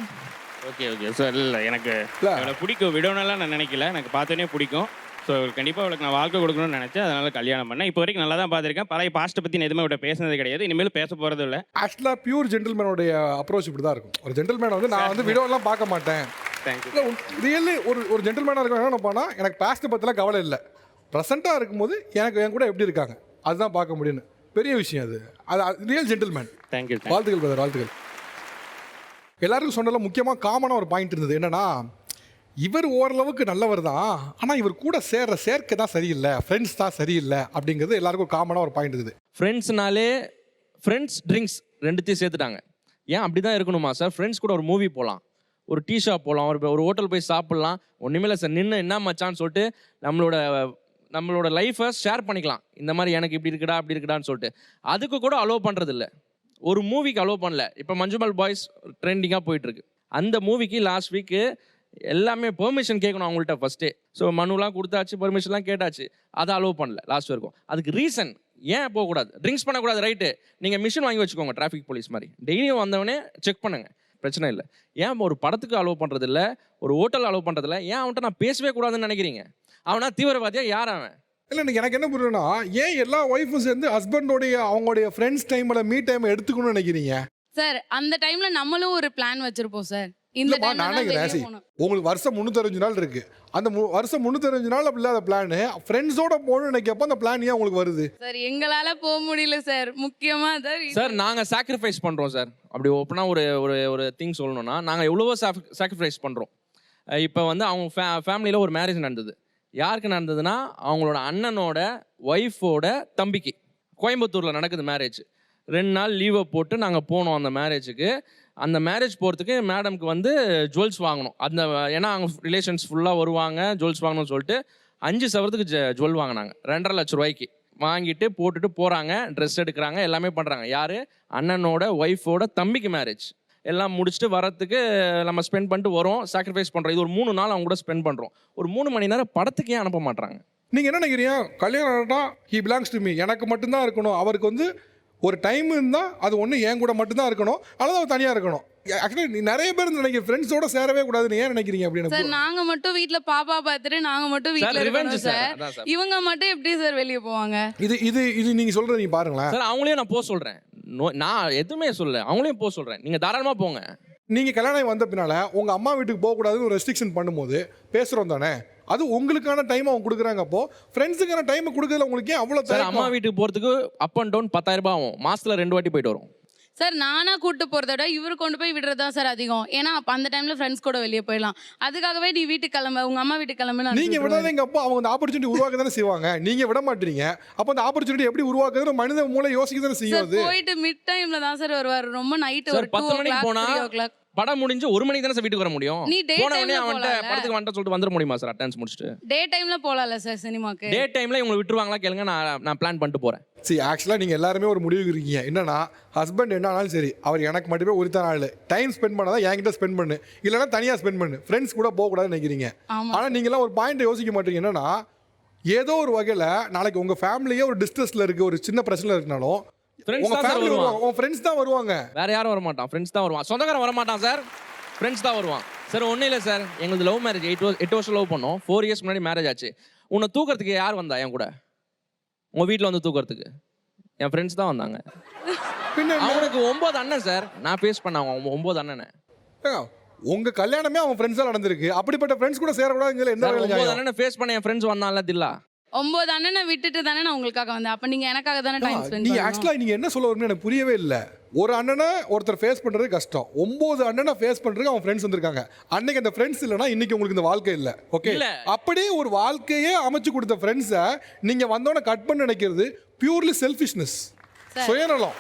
Okay okay sir. இல்லை எனக்கு அவளை பிடிக்கும், விடணும்லாம் நான் நினைக்கல. எனக்கு பார்த்தோன்னே பிடிக்கும். ஸோ கண்டிப்பாக அவளுக்கு நான் வாழ்க்கை கொடுக்கணும்னு நினச்சேன். அதனால் கல்யாணம் பண்ணேன். இப்போ வரைக்கும் நல்லா தான் பார்த்துருக்கேன். பழைய பாஸ்ட்டை பற்றி நான் எதுவுமே விட பேசுனது கிடையாது, இனிமேல் பேச போகிறது இல்லை. ஆக்சுவலாக பியூர் ஜென்டில்மேனோடைய அப்ரோச் இப்படி தான் இருக்கும். ஒரு ஜென்டில்மேன் வந்து நான் வந்து விடோலாம் பார்க்க மாட்டேன். தேங்க்யூ. ரியலி ஒரு ஜென்டில்மேனாக இருக்கணும். என்ன பண்ணால் எனக்கு பாஸ்ட்டை பற்றிலாம் கவலை இல்லை, ப்ரெசென்ட்டாக இருக்கும்போது எனக்கு என் கூட எப்படி இருக்காங்க அதுதான் பார்க்க முடியும்னு. பெரிய விஷயம் அது. அது ரியல் ஜென்டில்மேன். தேங்க்யூ. வாழ்த்துக்கள் பிரதர், வாழ்த்துக்கள். எல்லாருக்கும் சொன்னால முக்கியமாக காமனாக ஒரு பாயிண்ட் இருந்தது. என்னென்னா, இவர் ஓரளவுக்கு நல்லவர் தான், ஆனால் இவர் கூட சேர்க்கை தான் சரியில்லை, ஃப்ரெண்ட்ஸ் தான் சரியில்லை அப்படிங்கிறது எல்லாருக்கும் காமனாக ஒரு பாயிண்ட் இருக்குது. ஃப்ரெண்ட்ஸ்னாலே ஃப்ரெண்ட்ஸ் ட்ரிங்க்ஸ் ரெண்டுத்தையும் சேர்த்துட்டாங்க. ஏன் அப்படி தான் இருக்கணுமா சார்? ஃப்ரெண்ட்ஸ் கூட ஒரு மூவி போகலாம், ஒரு டீ ஷாப் போகலாம், ஒரு ஹோட்டல் போய் சாப்பிட்லாம். ஒன்றுமே இல்லை சார், நின்று என்ன மச்சான்னு சொல்லிட்டு நம்மளோட லைஃப்பை ஷேர் பண்ணிக்கலாம். இந்த மாதிரி எனக்கு இப்படி இருக்குடா அப்படி இருக்குடான்னு சொல்லிட்டு அதுக்கு கூட அலோவ் பண்ணுறது இல்லை. ஒரு மூவிக்கு அலோவ் பண்ணல. இப்போ மஞ்சுமல் பாய்ஸ் ட்ரெண்டிங்காக போயிட்டுருக்கு. அந்த மூவிக்கு லாஸ்ட் வீக்கு எல்லாமே பெர்மிஷன் கேட்கணும் அவங்கள்ட்ட ஃபஸ்ட்டே. ஸோ மனுலாம் கொடுத்தாச்சு, பெர்மிஷன்லாம் கேட்டாச்சு, அதை அலோவ் பண்ணல லாஸ்ட் வரைக்கும். அதுக்கு ரீசன் ஏன் போகக்கூடாது? ட்ரிங்க்ஸ் பண்ணக்கூடாது, ரைட்டு. நீங்கள் மிஷின் வாங்கி வச்சுக்கோங்க, டிராஃபிக் போலீஸ் மாதிரி. டெய்லியும் வந்தவனே செக் பண்ணுங்கள், பிரச்சனை இல்லை. ஏன் ஒரு படத்துக்கு அலோவ் பண்ணுறது இல்லை, ஒரு ஹோட்டல் அலோவ் பண்ணுறதில்ல? ஏன் அவன்கிட்ட நான் பேசவே கூடாதுன்னு நினைக்கிறீங்க? அவனா தீவிரவாதியா? யார் அவன்? இல்லை எனக்கு என்ன புரியுதுன்னா, ஏன் எல்லா ஒய்ஃபும் சேர்ந்து ஹஸ்பண்டோடைய அவங்களுடைய ஃப்ரெண்ட்ஸ் டைமில் மீ டைம் எடுத்துக்கணும்னு நினைக்கிறீங்க சார்? அந்த டைம்ல நம்மளும் ஒரு பிளான் வச்சிருப்போம் சார். உங்களுக்கு வருஷம் 365 நாள் இருக்கு. அந்த வருஷம் 365 நாள் அப்படி இல்லாத பிளான் ஃப்ரெண்ட்ஸோட போகணும்னு நினைக்கப்போ அந்த பிளான் ஏன் உங்களுக்கு வருது? சார் எங்களால போக முடியல சார். முக்கியமா சார் நாங்கள் சாக்ரிஃபைஸ் பண்ணுறோம் சார். அப்படி ஓப்பனா ஒரு திங் சொல்லணும்னா, நாங்கள் எவ்வளவோ சாக்ரிஃபைஸ் பண்ணுறோம். இப்போ வந்து அவங்க ஃபேமிலியில் ஒரு மேரேஜ் நடந்தது. யாருக்கு நடந்ததுன்னா, அவங்களோட அண்ணனோட ஒய்ஃபோட தம்பிக்கு. கோயம்புத்தூரில் நடக்குது மேரேஜ். 2 நாள் லீவை போட்டு நாங்கள் போனோம் அந்த மேரேஜுக்கு. அந்த மேரேஜ் போகிறதுக்கு மேடம்க்கு வந்து ஜுவல்ஸ் வாங்கணும். ஏன்னா அவங்க ரிலேஷன்ஸ் ஃபுல்லாக வருவாங்க, ஜுவல்ஸ் வாங்கணும்னு சொல்லிட்டு 5 சவரத்துக்கு ஜுவல் வாங்கினாங்க. 2.5 லட்ச ரூபாய்க்கு வாங்கிட்டு போட்டுட்டு போகிறாங்க, ட்ரெஸ் எடுக்கிறாங்க, எல்லாமே பண்ணுறாங்க. யார்? அண்ணனோட ஒய்ஃபோட தம்பிக்கு மேரேஜ். எல்லாம் முடிச்சுட்டு வரத்துக்கு நம்ம ஸ்பெண்ட் பண்ணிட்டு வரோம், சாக்ரிஃபைஸ் பண்ணுறோம். இது ஒரு 3 நாள் அவங்க கூட ஸ்பெண்ட் பண்ணுறோம். ஒரு 3 மணி நேரம் படத்துக்கு ஏன் அனுப்ப மாட்றாங்க? நீங்கள் என்ன நினைக்கிறீங்க? கல்யாணம் ஹி பிலாங்ஸ் டு மீ, எனக்கு மட்டும்தான் இருக்கணும். அவருக்கு வந்து ஒரு டைம் இருந்தால் அது ஒன்று என் கூட மட்டும்தான் இருக்கணும், அல்லது அவர் தனியாக இருக்கணும். ஆக்சுவலி நிறைய பேர் நினைக்கிற ஃப்ரெண்ட்ஸோட சேரவே கூடாதுன்னு ஏன் நினைக்கிறீங்க அப்படின்னு? சார் நாங்க மட்டும் வீட்ல பாப்பா பார்த்துட்டு நாங்க மட்டும் வீட்ல இருக்கோம் சார். இவங்க மட்டும் எப்படி சார் வெளிய போவாங்க? இது நீங்க சொல்றது நீங்க பாருங்களேன் சார். அவங்களையும் நான் போக சொல்றேன், நான் எதுவுமே சொல்ல, அவங்களையும் போக சொல்றேன். நீங்க தாராளமா போங்க. நீங்க கல்யாணம் வந்த பின்னால உங்க அம்மா வீட்டுக்கு போக கூடாதுன்னு ஒரு ரெஸ்ட்ரிக்ஷன் பண்ணும்போது பேசுறோம் தானே, அது உங்களுக்கான டைம் அவங்க கொடுக்குறாங்க. அப்போ ஃப்ரெண்ட்ஸுக்கான டைம் கொடுக்கறதுல உங்களுக்கு ஏன் அவ்வளோ சார்? அம்மா வீட்டுக்கு போறதுக்கு அப் அண்ட் டவுன் 10,000 ரூபாய் ஆகும். மாசத்துல 2 வாட்டி போயிட்டு வரும். சார் நானா கூட்டு போறத விட இவரு கொண்டு போய் விடுறது தான் சார் அதிகம். ஏன்னா அப்ப அந்த டைம்ல ஃப்ரெண்ட்ஸ் கூட வெளியே போயிடலாம். அதுக்காகவே நீ வீட்டுக்கு கிளம்ப, உங்க அம்மா வீட்டுக்கு கிளம்பு. நீங்க விடாதீங்க. அப்போ அவங்க அந்த ஆப்பர்ச்சுனிட்டி உருவாக்க தானே செய்வாங்க, நீங்க விட மாட்டீங்க. அப்போ அந்த ஆப்பர்ச்சுனிட்டி எப்படி உருவாக்குறது மனித மூளை யோசிக்க தானே செய்யும். அது போயிட்டு மிட் டைம்ல தான் சார் வருவாரு. ரொம்ப நைட் ஒரு 10 மணிக்கு போனா படம் முடிஞ்சு 1 மணிக்கு தானே சார் வீட்டுக்கு வர முடியும். நீ டே டைம்ல அவன்கிட்ட படத்துக்கு வந்துட்டு சொல்லிட்டு வந்துட முடியுமா சார்? அட்டெண்டன்ஸ் முடிச்சுட்டு டே டைம்ல போலாம்ல சார் சினிமாக்கு? டே டைம்ல இவங்களை விட்டுருவாங்களா கேளுங்க, நான் பிளான் பண்ணிட்டு போறேன். சரி, ஆக்சுவலாக நீங்கள் எல்லாருமே ஒரு முடிவுக்கு இருக்கீங்க. என்னன்னா ஹஸ்பண்ட் என்ன ஆனாலும் சரி, அவர் எனக்கு மட்டுமே ஒருத்தர் ஆள் டைம் ஸ்பெண்ட் பண்ணாதான் என்கிட்ட ஸ்பெண்ட் பண்ணு, இல்லைன்னா தனியாக ஸ்பெண்ட் பண்ணு, ஃப்ரெண்ட்ஸ் கூட போகக்கூடாதுன்னு நினைக்கிறீங்க. ஆனால் நீங்களாம் ஒரு பாயிண்ட் யோசிக்க மாட்டீங்க. என்னன்னா ஏதோ ஒரு வகையில் நாளைக்கு உங்கள் ஃபேமிலியே ஒரு டிஸ்ட்ரெஸில் இருக்குது, ஒரு சின்ன பிரச்சனை இருக்குனாலும் உங்கள் ஃபேமிலி வருவாங்க, உங்கள் ஃப்ரெண்ட்ஸ் தான் வருவாங்க. வேற யாரும் வர மாட்டான், ஃப்ரெண்ட்ஸ் தான் வருவான். சொந்தக்காரன் வர மாட்டான் சார், ஃப்ரெண்ட்ஸ் தான் வருவான். சார் ஒன்றும் இல்லை சார், எங்களது லவ் மேரேஜ் 8 வருஷம் லவ் பண்ணோம். 4 இயர்ஸ் முன்னாடி மேரேஜ் ஆச்சு. உன்னை தூக்கிறதுக்கு யார் வந்தா என் கூட? உங்கள் வீட்டில் வந்து தூக்கிறதுக்கு என் ஃப்ரெண்ட்ஸ் தான் வந்தாங்க. அவனுக்கு 9 அண்ணன் சார், நான் ஃபேஸ் பண்ண 9 அண்ணனை. உங்க கல்யாணமே அவன் ஃப்ரெண்ட்ஸ் தான் நடந்திருக்கு. அப்படிப்பட்ட ஃப்ரெண்ட்ஸ் கூட சேரக்கூடாதுங்கிற எந்த 9 அண்ணனை ஃபேஸ் பண்ண என் ஃப்ரெண்ட்ஸ் வந்தான்ல தில்லா. 9 அண்ணனை விட்டுட்டு தானே நான் உங்களுக்காக வந்தேன். அப்ப நீங்க எனக்காக தானே டைம் ஸ்பெண்ட் நீங்க ஆக்சுவலாக நீங்க என்ன சொல்ல வரீங்கன்னு எனக்கு புரியவே இல்லை. ஒரு அண்ணனை ஒருத்தர் ஃபேஸ் பண்றது கஷ்டம், 9 அண்ணனை ஃபேஸ் பண்றதுக்கு அவன் ஃப்ரெண்ட்ஸ் வந்திருக்காங்க. அன்னைக்கு அந்த ஃப்ரெண்ட்ஸ் இல்லைன்னா இன்னைக்கு உங்களுக்கு இந்த வாழ்க்கை இல்லை. ஓகே, அப்படியே ஒரு வாழ்க்கையே அமைச்சு கொடுத்த ஃப்ரெண்ட்ஸை நீங்க வந்தோடனே கட் பண்ண நினைக்கிறது பியூர்லி செல்ஃபிஷ்னஸ், சுயநலம்.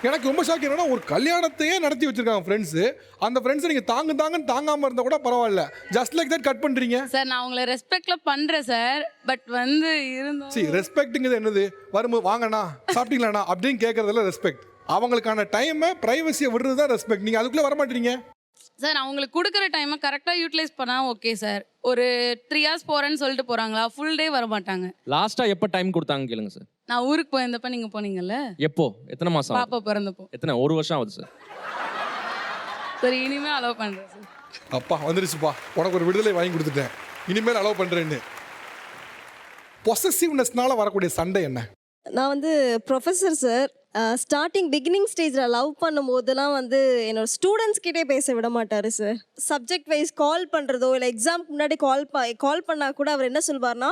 எனக்கு ரொம்ப ஷாக் என்னன்னா ஒரு கல்யாணத்தையே நடத்தி வச்சிருக்காங்க ஃப்ரெண்ட்ஸ். அந்த ஃப்ரெண்ட்ஸ் நீங்க தாங்கன்னு தாங்காம இருந்தா கூட பரவாயில்ல, ஜஸ்ட் லைக் தட் கட் பண்றீங்க. சார் நான் உங்களை ரெஸ்பெக்ட்ல பண்றேன் சார், பட் வந்து இருந்தோம். சரி, ரெஸ்பெக்ட்ங்கிறது என்னது? வரும்போது வாங்கண்ணா சாப்பிட்டீங்களாண்ணா அப்படின்னு கேட்கறதுல ரெஸ்பெக்ட். அவங்களுக்கான டைமை பிரைவசியை விடுறது தான் ரெஸ்பெக்ட். நீங்க அதுக்குள்ளே வர மாட்டீங்க சார். அவங்களுக்கு கொடுக்குற டைமை கரெக்டாக யூட்டிலைஸ் பண்ணா ஓகே சார். ஒரு 3 hours போறேன்னு சொல்லிட்டு போறாங்களா, ஃபுல் டே வர மாட்டாங்க. லாஸ்டா எப்போ டைம் கொடுத்தாங்க கேளுங்க சார். நான் ஊருக்கு போயிருந்தப்ப நீங்க போனீங்கல்ல. எப்போ? எத்தனை மாசம்? பாப்பா பிறந்தப்போ. எத்தனை? 1 வருஷம் ஆகுது சார். சரி, இனிமே அலோவ் பண்றேன் சார். அப்பா வந்துருச்சுப்பா, உனக்கு ஒரு விடுதலை வாங்கி கொடுத்துட்டேன், இனிமேல் அலோவ் பண்றேன்னு. பொசசிவ்னஸ்னால வரக்கூடிய சண்டை என்ன? நான் வந்து ப்ரொஃபஸர் சார். ஸ்டார்டிங் பிகினிங் ஸ்டேஜில் லவ் பண்ணும்போதெல்லாம் வந்து என்னோட ஸ்டூடெண்ட்ஸ் கிட்டே பேச விட மாட்டார் சார். சப்ஜெக்ட் வைஸ் கால் பண்ணுறதோ இல்லை எக்ஸாமுக்கு முன்னாடி கால் பண்ணால் கூட அவர் என்ன சொல்வார்னா,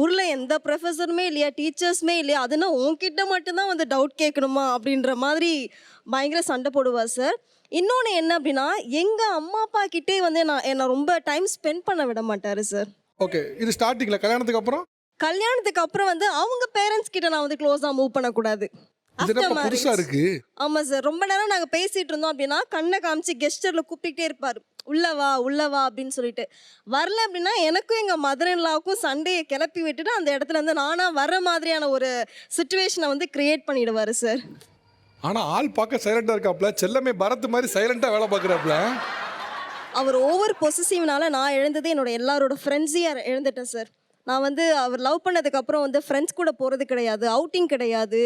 ஊரில் எந்த ப்ரொஃபஸருமே இல்லையா, டீச்சர்ஸுமே இல்லையா, அதுனா உன்கிட்ட மட்டும்தான் வந்து டவுட் கேட்கணுமா அப்படின்ற மாதிரி பயங்கர சண்டை போடுவார் சார். இன்னொன்று என்ன அப்படின்னா, எங்கள் அம்மா அப்பா கிட்டே வந்து என்னை ரொம்ப டைம் ஸ்பெண்ட் பண்ண விட மாட்டார் சார். ஓகே, இது ஸ்டார்டிங்கில். கல்யாணத்துக்கு அப்புறம் வந்து அவங்க பேரண்ட்ஸ் கிட்ட நான் வந்து க்ளோஸாக மூவ் பண்ணக்கூடாது. ஆமா சார், ரொம்ப நேரம் நாங்க பேசிட்டு இருந்தோம் அப்படின்னா கண்ணை காமிச்சு கெஸ்டர்ல கூப்பிட்டுட்டே இருப்பாரு, உள்ளவா உள்ளவா அப்படின்னு சொல்லிட்டு. வரல அப்படின்னா எனக்கும் எங்க மதர் இன் லாவுக்கும் சண்டையை கிளப்பி விட்டுட்டு அந்த இடத்துல இருந்து நானா வர்ற மாதிரியான ஒரு சிச்சுவேஷனை வந்து கிரியேட் பண்ணிடுவாரு சார். ஆனா ஆள் பார்க்க சைலண்டா இருக்காப்ல, செல்லமே பரத் மாதிரி சைலண்டா வேலை பார்க்குறாப்ல. அவர் ஓவர் பொசசிவ்னால நான் எழுந்தது என்னோட எல்லாரோட ஃப்ரெண்ட்ஸையும் எழுந்துட்டேன் சார். நான் வந்து அவர் லவ் பண்ணதுக்கப்புறம் வந்து ஃப்ரெண்ட்ஸ் கூட போகிறது கிடையாது, அவுட்டிங் கிடையாது,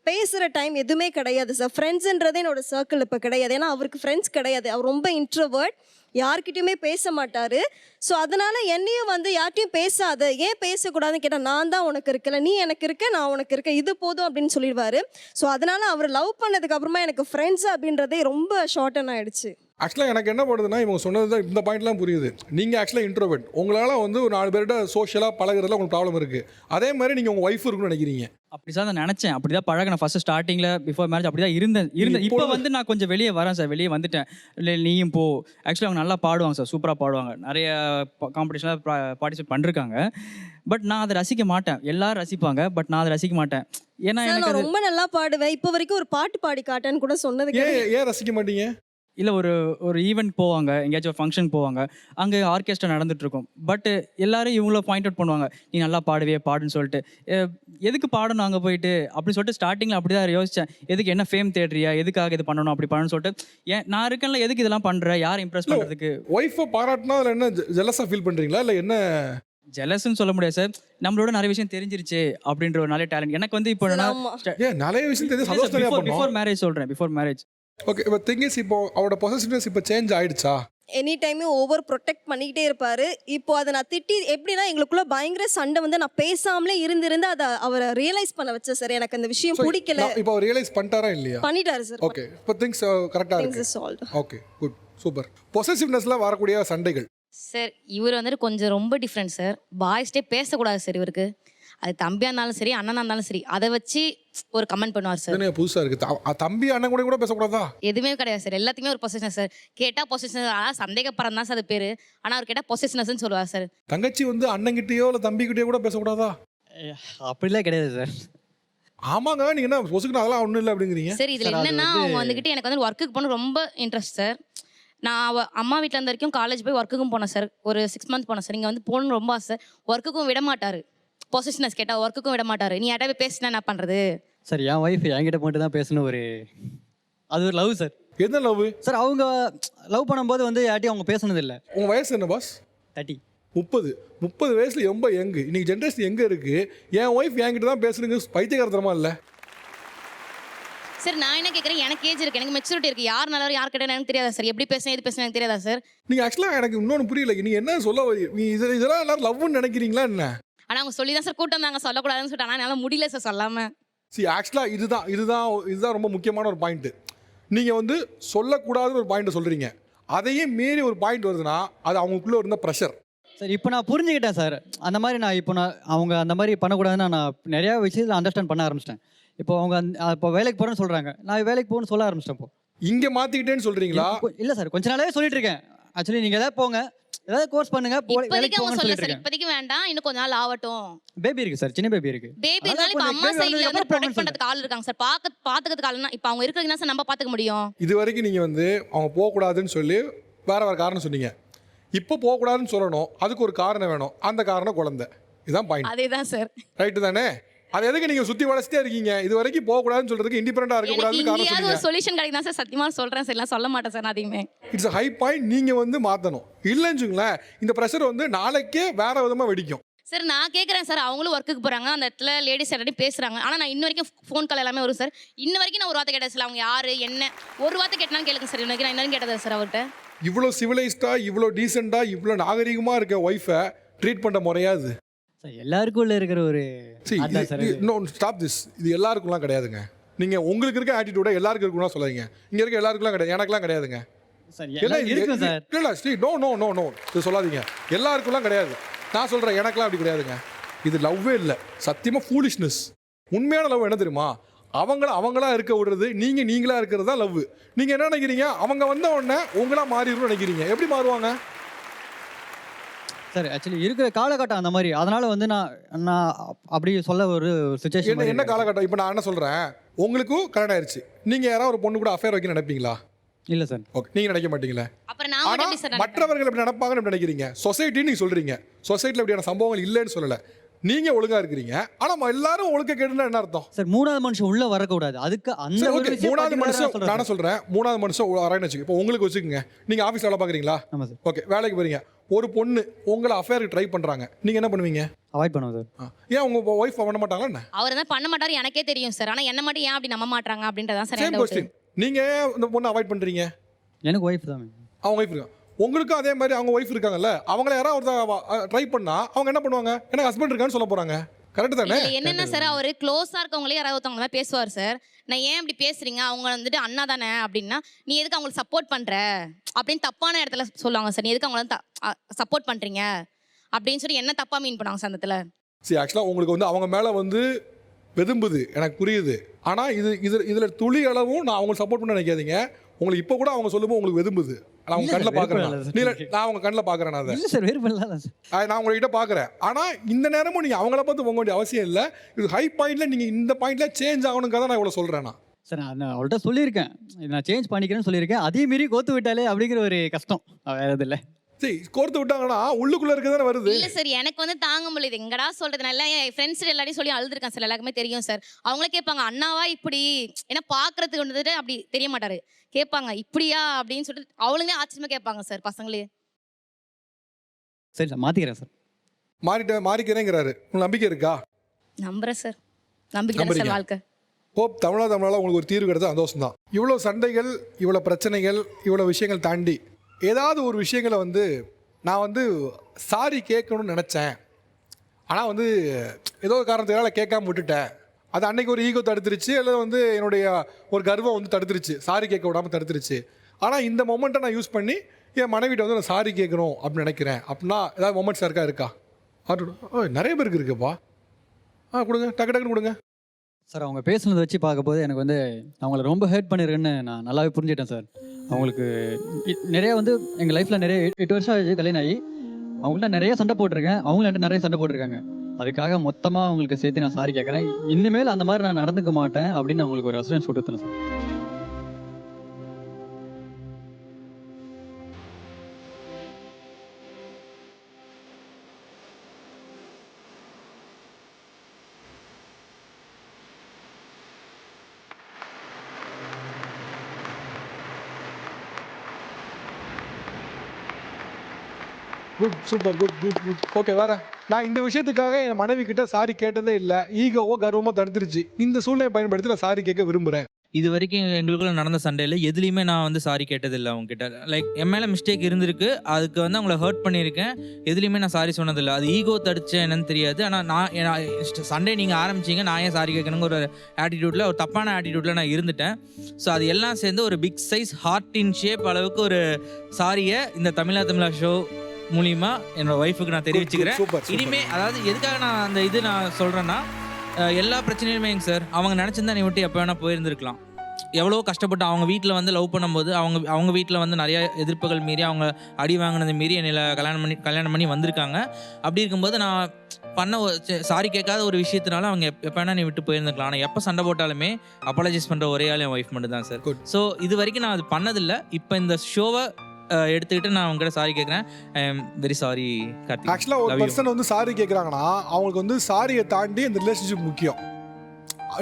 பேசுகிற டைம் எதுவுமே கிடையாது சார். ஃப்ரெண்ட்ஸுன்றதே என்னோடய சர்க்கிள் இப்போ கிடையாது. ஏன்னா அவருக்கு ஃப்ரெண்ட்ஸ் கிடையாது, அவர் ரொம்ப இன்ட்ரோவர்ட், யார்கிட்டையுமே பேச மாட்டார். ஸோ அதனால் என்னையும் வந்து யார்கிட்டையும் பேசாத, ஏன் பேசக்கூடாதுன்னு கேட்டால், நான் தான் உனக்கு இருக்கல, நீ எனக்கு இருக்க, நான் உனக்கு இருக்கேன், இது போதும் அப்படின்னு சொல்லிடுவார். ஸோ அதனால் அவர் லவ் பண்ணதுக்கப்புறமா எனக்கு ஃப்ரெண்ட்ஸ் அப்படின்றதே ரொம்ப ஷார்டன் ஆகிடுச்சு. ஆக்சுவலாக எனக்கு என்ன பண்ணுதுன்னா, இவங்க சொன்னது தான் இந்த பாயிண்ட்லாம் புரியுது. நீங்கள் ஆக்சுவலாக இன்ட்ரோவர்ட், உங்களால் வந்து ஒரு 4 பேர்கிட்ட சோஷியலாக பழகிறதுல உங்களுக்கு ப்ராப்ளம் இருக்குது. அதே மாதிரி நீங்கள் உங்கள் ஒய்ஃப் இருக்குன்னு நினைக்கிறீங்க. அப்படி சார் நான் நினச்சேன், அப்படி தான் பழகினேன் ஃபஸ்ட்டு ஸ்டார்டிங்கில், பிஃபோர் மேரேஜ் அப்படி தான் இருந்தேன். இப்போ வந்து நான் கொஞ்சம் வெளியே வரேன் சார், வெளியே வந்துட்டேன். இல்லை நீயும் போ. ஆக்சுவலி அவங்க நல்லா பாடுவாங்க சார், சூப்பராக பாடுவாங்க, நிறைய காம்படிஷனில் பார்ட்டிசிபேட் பண்ணிருக்காங்க. பட் நான் அதை ரசிக்க மாட்டேன். எல்லாரும் ரசிப்பாங்க, பட் நான் அதை ரசிக்க மாட்டேன். ஏன்னா எனக்கு ரொம்ப நல்லா பாடுவேன், இப்போ வரைக்கும் ஒரு பாட்டு பாடி காட்டேன்னு கூட சொன்னது. ஏன் ரசிக்க மாட்டீங்க? இல்லை ஒரு ஈவெண்ட் போவாங்க, எங்கேயாச்சும் ஒரு ஃபங்க்ஷன் போவாங்க, அங்கே ஆர்கெஸ்ட்ரா நடந்துட்டு இருக்கும். பட் எல்லாரும் இவங்கள பாயிண்ட் அவுட் பண்ணுவாங்க, நீ நல்லா பாடுன்னு சொல்லிட்டு. எதுக்கு பாடணும் அங்கே போயிட்டு அப்படின்னு சொல்லிட்டு ஸ்டார்டிங்கில் அப்படி தான் யோசித்தேன். எதுக்கு என்ன ஃபேம் தேடுறியா, எதுக்காக இது பண்ணணும் அப்படி பண்ணணும்னு சொல்லிட்டு. ஏன் நான் இருக்கேன்ல, எதுக்கு இதெல்லாம் பண்ணுற, யாரை இம்ப்ரெஸ் பண்ணுறதுக்கு? ஒய்ஃபை பாராட்டினா அதில் என்ன ஜெலஸாக ஃபீல் பண்ணுறீங்களா இல்லை என்ன? ஜெலஸ்ன்னு சொல்ல முடியாது சார், நம்மளோட நிறைய விஷயம் தெரிஞ்சிருச்சு அப்படின்ற ஒரு நல்ல டேலண்ட் எனக்கு வந்து. இப்போ நிறைய விஷயம் தெரிஞ்சு சந்தோஷம். பிஃபோர் மேரேஜ் சொல்கிறேன், பிஃபோர் மேரேஜ். ஓகே, இப்போ திங்கிஸ் இப்போ அவரோட பொசசிவ்னஸ் இப்போ சேஞ்ச் ஆயிடுச்சா? எனி டைமே ஓவர் ப்ரொடெக்ட் பண்ணிக்கிட்டே இருப்பாரு. இப்போ அதை நான் திட்டி எப்படின்னா எங்களுக்குள்ள பயங்கர சண்டை வந்து நான் பேசாமலே இருந்து அதை அவரை ரியலைஸ் பண்ண வச்சேன் சார். எனக்கு அந்த விஷயம் பிடிக்கல. இப்போ அவர் ரியலைஸ் பண்ணிட்டாரா இல்லையா? பண்ணிட்டாரு சார். ஓகே, இப்போ திங்ஸ் கரெக்டாக இருக்கு. Okay, good, super. பொசசிவ்னஸ்ல வரக்கூடிய சண்டைகள் சார், இவர் வந்துட்டு கொஞ்சம் ரொம்ப டிஃப்ரெண்ட் சார். பாய்ஸ்டே பேசக்கூடாது சார் இவருக்கு. அது தம்பியாக இருந்தாலும் சரி, அண்ணனாக இருந்தாலும் சரி, அதை வச்சு ஒரு கமெண்ட் பண்ணுவார் சார். புதுசாக இருக்கு. தம்பி அண்ணன் கூட பேசக்கூடாதா? எதுவுமே கிடையாது சார், எல்லாத்துக்குமே ஒரு பொசிஷன் சார். கேட்டால் பொசிஷன், ஆனால் சந்தேகப்பறம் தான் சார் அது பேர். ஆனால் அவர் கேட்டால் பொசிஷனஸ்ன்னு சொல்லுவார் சார். தங்கச்சி வந்து அண்ணங்கிட்டயோ இல்லை தம்பிக்கிட்டயோ கூட பேசக்கூடாதா? அப்படிலாம் கிடையாது சார். ஆமாங்க, நீங்க என்ன பொசுக்குனா அதெல்லாம் ஒன்றும் இல்லை அப்படிங்கிறீங்க. சரி, இதில் என்னன்னா அவங்க வந்துக்கிட்டு எனக்கு வந்து ஒர்க்குக்கு போகணும் ரொம்ப இன்ட்ரெஸ்ட் சார். நான் அம்மா வீட்டில் இருந்த வரைக்கும் காலேஜ் போய் ஒர்க்குக்கும் போனேன் சார். ஒரு 6 months போனேன் சார். இங்கே வந்து போகணுன்னு ரொம்ப ஆசை. ஒர்க்குக்கும் விட மாட்டார். பொசிஷனஸ் கேட்டால் ஒர்க்குக்கும் விட மாட்டார். நீ யார்ட்ட போய் பேசினா என்ன பண்ணுறது சார்? என் ஒய்ஃப் என்கிட்ட மட்டும் தான் பேசணும். அது ஒரு லவ் சார். என்ன லவ் சார்? அவங்க லவ் பண்ணும்போது வந்து யார்ட்டையும் அவங்க பேசுனது இல்லை. உங்கள் வயசு என்ன பாஸ்? 30. 30 வயசுல ரொம்ப யங்கு. இன்னைக்கு ஜென்ரேஷன் எங்கே இருக்கு? என் ஒய்ஃப் என்கிட்ட தான் பேசுறீங்க, பைத்தியகாரத்தனமா இல்லை சார்? நான் என்ன கேட்குறேன், எனக்கு ஏஜ் இருக்குது, எனக்கு மெச்சூரிட்டி இருக்குது. யார் நல்லவர் யார் கேட்டால் எனக்கு தெரியாதா சார்? எப்படி பேசுறேன் எது பேசுறேன் எனக்கு தெரியாதா சார்? நீங்கள் ஆக்சுவலாக எனக்கு இன்னொன்று புரியல. நீங்கள் என்ன சொல்ல வரீங்க? இதெல்லாம் எல்லாரும் லவ்னு நினைக்கிறீங்களா என்ன? ஆனால் அவங்க சொல்லி தான் சார் கூட்டம் தாங்க சொல்லக்கூடாதுன்னு சொல்லிட்டு. ஆனால் என்னால் முடியல சார் சொல்லாமல். ஆக்சுவலாக இதுதான் ரொம்ப முக்கியமான ஒரு பாயிண்ட்டு. நீங்கள் வந்து சொல்லக்கூடாதுன்னு ஒரு பாயிண்ட்டை சொல்கிறீங்க, அதையே மீறி ஒரு பாயிண்ட் வருதுன்னா அது அவங்களுக்குள்ளே இருந்த ப்ரெஷர். சார் இப்போ நான் புரிஞ்சுக்கிட்டேன் சார். அந்த மாதிரி நான் அவங்க அந்த மாதிரி பண்ணக்கூடாதுன்னு நான் நிறையா விஷயத்தில் அண்டர்ஸ்டாண்ட் பண்ண ஆரம்பிச்சிட்டேன். இப்போ அவங்க இப்போ வேலைக்கு போகிறேன்னு சொல்கிறாங்க, நான் வேலைக்கு போகணும்னு சொல்ல ஆரம்பிச்சிட்டேன். இப்போ இங்கே மாற்றிக்கிட்டேன்னு சொல்கிறீங்களா? இல்லை சார், கொஞ்ச நாளாவே சொல்லிட்டு இருக்கேன். ஆக்சுவலி நீங்கள் ஏதாவது போங்க, ஏதாவது கோர்ஸ் பண்ணுங்க, இப்போதைக்கு அவங்க சொல்ல சார், இப்போதைக்கு வேண்டாம், இன்னும் கொஞ்ச நாள் ஆகட்டும். பேபி இருக்கு சார், சின்ன பேபி இருக்கு. பேபி இருந்தாலும் இப்போ அம்மா சைடுல வந்து ப்ரொடெக்ட் பண்றதுக்கு ஆள் இருக்காங்க சார். பாத்துக்கிறதுக்கு ஆள்னா இப்போ அவங்க இருக்கிறதுனா சார் நம்ம பாத்துக்க முடியும். இது வரைக்கும் நீங்கள் வந்து அவங்க போகக்கூடாதுன்னு சொல்லி வேற காரணம் சொன்னீங்க. இப்போ போகக்கூடாதுன்னு சொல்லணும், அதுக்கு ஒரு காரணம் வேணும். அந்த காரணம் குழந்தை. இதுதான் பாயிண்ட். அதேதான் சார். ரைட்டு தானே? அது எதுக்கு நீங்க சுத்தி வளைச்சிட்டே இருக்கீங்க? இது வரைக்கும் போக கூடாதுன்னு சொல்றதுக்கு இண்டிபெண்டன்ட்டா இருக்க கூடாதுன்னு காரணம் சொல்லுங்க. ஒரு சொல்யூஷன் கிடைக்குதா சார்? சத்தியமா சொல்றேன் சார், எல்லாம் சொல்ல மாட்டேன் சார். அதிகமே இட்ஸ் a high point. நீங்க வந்து மாத்தணும். இல்லைன்னு இந்த பிரஷர் வந்து நாளைக்கே வேற விதமா வெடிக்கும் சார். நான் கேட்குறேன் சார், அவங்களும் ஒர்க்குக்கு போகிறாங்க, அந்த இடத்துல லேடிஸ் எல்லாரும் பேசுகிறாங்க. ஆனால் நான் இன்ன வரைக்கும் ஃபோன் கால் எல்லாமே வரும் சார். இன்ன வரைக்கும் நான் ஒரு வார்த்தை கேட்டேன் சார். அவங்க யார் என்ன ஒரு வார்த்தை கேட்டாலும் கேளுங்க சார். இன்ன வரைக்கும் நான் இன்னும் கேட்டதா சார் அவர்கிட்ட. இவ்வளோ சிவிலைஸ்டா, இவ்வளோ டீசெண்டாக, இவ்வளோ நாகரிகமாக இருக்க ஒய்ஃபை ட்ரீட் பண்ணுற முறையாது எல்லாருக்கும் உள்ள இருக்கிற ஒரு ஸ்டாப் திஸ். இது எல்லாருக்கும்லாம் கிடையாதுங்க. நீங்கள் உங்களுக்கு இருக்க ஆட்டிடியூட எல்லாருக்கும் இருக்கும்லாம் சொல்லாதீங்க. இங்கே இருக்க எல்லாருக்குலாம் கிடையாது, எனக்குலாம் கிடையாதுங்க. இது சொல்லாதீங்க. எல்லாருக்கும்லாம் கிடையாது. நான் சொல்கிறேன், எனக்குலாம் அப்படி கிடையாதுங்க. இது லவ்வே இல்லை, சத்தியமாக ஃபூலிஷ்னஸ். உண்மையான லவ் என்ன தெரியுமா? அவங்களா இருக்க விடுறது, நீங்களா இருக்கிறது தான் லவ். நீங்கள் என்ன நினைக்கிறீங்க? அவங்க வந்த உடனே உங்களா மாறிடணும்னு நினைக்கிறீங்க. எப்படி மாறுவாங்க சார்? ஆக்சுவலி இருக்கிற காலகட்டம் அந்த மாதிரி. அதனால வந்து நான் அப்படி சொல்ல ஒரு சுச்சுவேஷன். என்ன காலகட்டம்? இப்போ நான் என்ன சொல்கிறேன், உங்களுக்கும் கல்யாணம் ஆயிடுச்சு, நீங்கள் யாராவது ஒரு பொண்ணு கூட அஃபேர் வைக்க நினைப்பீங்களா? இல்லை சார். ஓகே, நீங்கள் நினைக்க மாட்டீங்களா? அப்புறம் நான் மற்றவர்கள் எப்படி நினைப்பாங்கன்னு நினைக்கிறீங்க? சொசைட்டின்னு நீங்கள் சொல்கிறீங்க. சொசைட்டியில் இப்படியான சம்பவங்கள் இல்லைன்னு சொல்லலை, நீங்கள் ஒழுங்காக இருக்கிறீங்க. ஆனால் எல்லாரும் ஒழுக்க கேட்டுனா என்ன அர்த்தம் சார்? மூணாவது மனுஷன் உள்ள வரக்கூடாது. அதுக்கு அந்த மூணாவது மனுஷன் நான் சொல்கிறேன், மூணாவது மனுஷன் வரேன்னு வச்சுக்கோங்க. இப்போ உங்களுக்கு வச்சுக்கோங்க, நீங்கள் ஆஃபீஸ் வேலை பார்க்குறீங்களா? ஆமாம் சார். ஓகே, வேலைக்கு போகிறீங்க, ஒரு பொண்ணு உங்களை அஃபேருக்கு ட்ரை பண்ணுறாங்க, நீங்கள் என்ன பண்ணுவீங்க? அவாய்ட் பண்ணுவோம் சார். ஏன் உங்கள் ஒய்ஃப் பண்ண மாட்டாங்களா என்ன? அவர் தான் பண்ண மாட்டார், எனக்கே தெரியும் சார். ஆனால் என்ன மட்டும் ஏன் அப்படி நம்ப மாட்டாங்க அப்படின்றதான் சார். Same question. நீங்கள் ஏன் இந்த பொண்ணை அவாய்ட் பண்ணுறீங்க? எனக்கு ஒய்ஃப் தான். அவங்க ஒய்ஃப் இருக்காங்க, உங்களுக்கும் அதே மாதிரி அவங்க ஒய்ஃப் இருக்காங்கல்ல. அவங்கள யாராவது ட்ரை பண்ணா அவங்க என்ன பண்ணுவாங்க? எனக்கு ஹஸ்பண்ட் இருக்கான்னு சொல்ல போகிறாங்க. கரெக்ட் தானே? என்னென்ன சார், அவர் க்ளோஸாக இருக்கவங்களே யாராவது ஒருத்தவங்க தான் பேசுவார் சார். நான் ஏன் இப்படி பேசுறீங்க, அவங்க வந்துட்டு அண்ணா தானே அப்படின்னா, நீ எதுக்கு அவங்களுக்கு சப்போர்ட் பண்ணுற அப்படின்னு தப்பான இடத்துல சொல்லுவாங்க சார். நீ எதுக்கு அவங்கள சப்போர்ட் பண்ணுறீங்க அப்படின்னு சொல்லி என்ன தப்பாக மீன் பண்ணுவாங்க சார் அந்த இடத்துல. சரி, ஆக்சுவலாக உங்களுக்கு வந்து அவங்க மேலே வந்து வெதும்புது, எனக்கு புரியுது. ஆனால் இதில் துளி அளவும் நான் அவங்களுக்கு சப்போர்ட் பண்ண நினைக்காதீங்க. உங்களுக்கு இப்போ கூட அவங்க சொல்லும்போது உங்களுக்கு வெதும்புது. நான் அவங்க கண்ணில் பார்க்குறேன், நான் அவங்க கண்ணில் பார்க்குறேன். நான் நான் உங்கள்கிட்ட பார்க்குறேன். ஆனால் இந்த நேரமும் நீங்கள் அவங்கள பார்த்து போக வேண்டிய அவசியம் இல்லை. இது ஹை பாயிண்ட்ல நீங்கள் இந்த பாயிண்ட்ல சேஞ்ச் ஆகணுங்கிறத நான் இவ்வளோ சொல்கிறேன். நான் சார் நான் அவள்கிட்ட சொல்லியிருக்கேன், நான் சேஞ்ச் பண்ணிக்கிறேன்னு சொல்லியிருக்கேன். அதே மீறி கோத்து விட்டாலே அப்படிங்கிற ஒரு கஷ்டம், வேற எதுவும் இல்லை. சரி, கோர்த்து விட்டாங்கன்னா உள்ளுக்குள்ள இருக்க தானே வருது. இல்ல சார், எனக்கு வந்து தாங்க முடியல. எங்கடா சொல்றது, நல்லா என் ஃப்ரெண்ட்ஸ் எல்லாரையும் சொல்லி அழுதுருக்கேன் சார். எல்லாருக்குமே தெரியும் சார். அவங்களே கேட்பாங்க, அண்ணாவா இப்படி, ஏன்னா பாக்குறதுக்கு வந்துட்டு அப்படி தெரிய மாட்டாரு. கேட்பாங்க இப்படியா அப்படின்னு சொல்லிட்டு அவளுங்களே ஆச்சரியமா கேட்பாங்க சார், பசங்களே. சரி சார், மாற்றிக்கிறேன் சார். மாறிக்கிறேங்கிறாரு. உங்களுக்கு நம்பிக்கை இருக்கா? நம்புறேன் சார், நம்பிக்கை தானே சார் வாழ்க்கை. ஹோப் தமிழால் உங்களுக்கு ஒரு தீர்வு கிடைச்சா சந்தோஷம் தான். இவ்வளோ சண்டைகள், இவ்வளோ பிரச்சனைகள், இவ்வளோ விஷயங்கள் தாண்டி ஏதாவது ஒரு விஷயங்களை வந்து நான் வந்து சாரி கேட்கணும்னு நினச்சேன், ஆனால் வந்து ஏதோ ஒரு காரணத்தினால கேட்காம விட்டுட்டேன். அது அன்னைக்கு ஒரு ஈகோ தடுத்துருச்சு, அல்லது வந்து என்னுடைய ஒரு கர்வம் வந்து தடுத்துருச்சு, சாரி கேட்க விடாமல் தடுத்துருச்சு. ஆனால் இந்த மொமெண்ட்டை நான் யூஸ் பண்ணி என் மனைவிட்ட வந்து நான் சாரி கேட்கணும் அப்படின்னு நினைக்கிறேன் அப்படின்னா ஏதாவது மொமெண்ட்ஸ் இருக்கா? நிறைய பேருக்கு இருக்குப்பா. கொடுங்க, டக்கு டக்குன்னு கொடுங்க. சார், அவங்க பேசுனதை வச்சு பார்க்கும்போது எனக்கு வந்து அவங்கள ரொம்ப ஹர்ட் பண்ணியிருக்கேன்னு நான் நல்லாவே புரிஞ்சுட்டேன் சார். அவங்களுக்கு நிறைய வந்து எங்கள் லைஃப்பில் நிறைய 8 வருஷம் ஆச்சு கல்யாணம் ஆகி. அவங்கள்ட்ட நிறைய சண்டை போட்டிருக்கேன், அவங்களும் என்கிட்ட நிறைய சண்டை போட்டிருக்காங்க. அதுக்காக மொத்தமாக அவங்களுக்கு சேர்த்து நான் சாரி கேட்குறேன். இனிமேல் அந்த மாதிரி நான் நடந்துக்க மாட்டேன் அப்படின்னு அவங்களுக்கு ஒரு அசூரன்ஸ் கொடுத்தேன் sir. Good, super, good good good. Okay, வேற. நான் இந்த விஷயத்துக்காக என் மனைவி கிட்ட சாரி கேட்டதே இல்லை, ஈகோவோ கர்வமோ தடுத்துருச்சு. இந்த சூழ்நிலையை பயன்படுத்தி நான் சாரி கேட்க விரும்புகிறேன். இது வரைக்கும் எங்களுக்குள்ள நடந்த சண்டையில் எதுலேயுமே நான் வந்து சாரி கேட்டதில்லை அவங்ககிட்ட. லைக் என் மேலே மிஸ்டேக் இருந்திருக்கு, அதுக்கு வந்து அவங்கள ஹர்ட் பண்ணியிருக்கேன். எதுலேயுமே நான் சாரி சொன்னதில்லை. அது ஈகோ தடுச்சு என்னன்னு தெரியாது. ஆனால் நான் சண்டே நீங்கள் ஆரம்பிச்சிங்க, நான் ஏன் சாரி கேட்கணுங்க ஒரு ஆட்டிடியூட்டில், ஒரு தப்பான ஆட்டிடியூட்டில் நான் இருந்துட்டேன். ஸோ அது எல்லாம் சேர்ந்து ஒரு big size heart in shape அளவுக்கு ஒரு சாரியை இந்த தமிழா ஷோ மூலிமா என்னோட ஒய்ஃபுக்கு நான் தெரிவிச்சுக்கிறேன். இனிமே அதாவது எதுக்காக நான் அந்த இது நான் சொல்கிறேன்னா, எல்லா பிரச்சனையுமே சார் அவங்க நினச்சிருந்தா நீ விட்டு எப்போ வேணால் போயிருந்துருக்கலாம். எவ்வளோ கஷ்டப்பட்டு அவங்க வீட்டில் வந்து லவ் பண்ணும்போது அவங்க வீட்டில் வந்து நிறைய எதிர்ப்புகள் மீறி, அவங்க அடி வாங்கினது மீறி என்னை கல்யாணம் பண்ணி வந்திருக்காங்க. அப்படி இருக்கும்போது நான் பண்ண சாரி கேட்காத ஒரு விஷயத்தினால அவங்க எப்போ வேணா நீ விட்டு போயிருந்துருக்கலாம். ஆனால் எப்போ சண்டை போட்டாலுமே அப்பாலஜைஸ் பண்ணுற ஒரே ஆள் என் ஒய்ஃப் மட்டும் தான் சார். ஸோ இது வரைக்கும் நான் அது பண்ணதில்லை. இப்போ இந்த ஷோவை எடுத்துக்கிட்டு நான் உங்ககிட்ட சாரி கேட்குறேன். I am very sorry Karthik. ஆக்சுவலாக ஒரு பர்சன் வந்து சாரி கேட்குறாங்கன்னா அவங்களுக்கு வந்து சாரியை தாண்டி இந்த ரிலேஷன்ஷிப் முக்கியம்.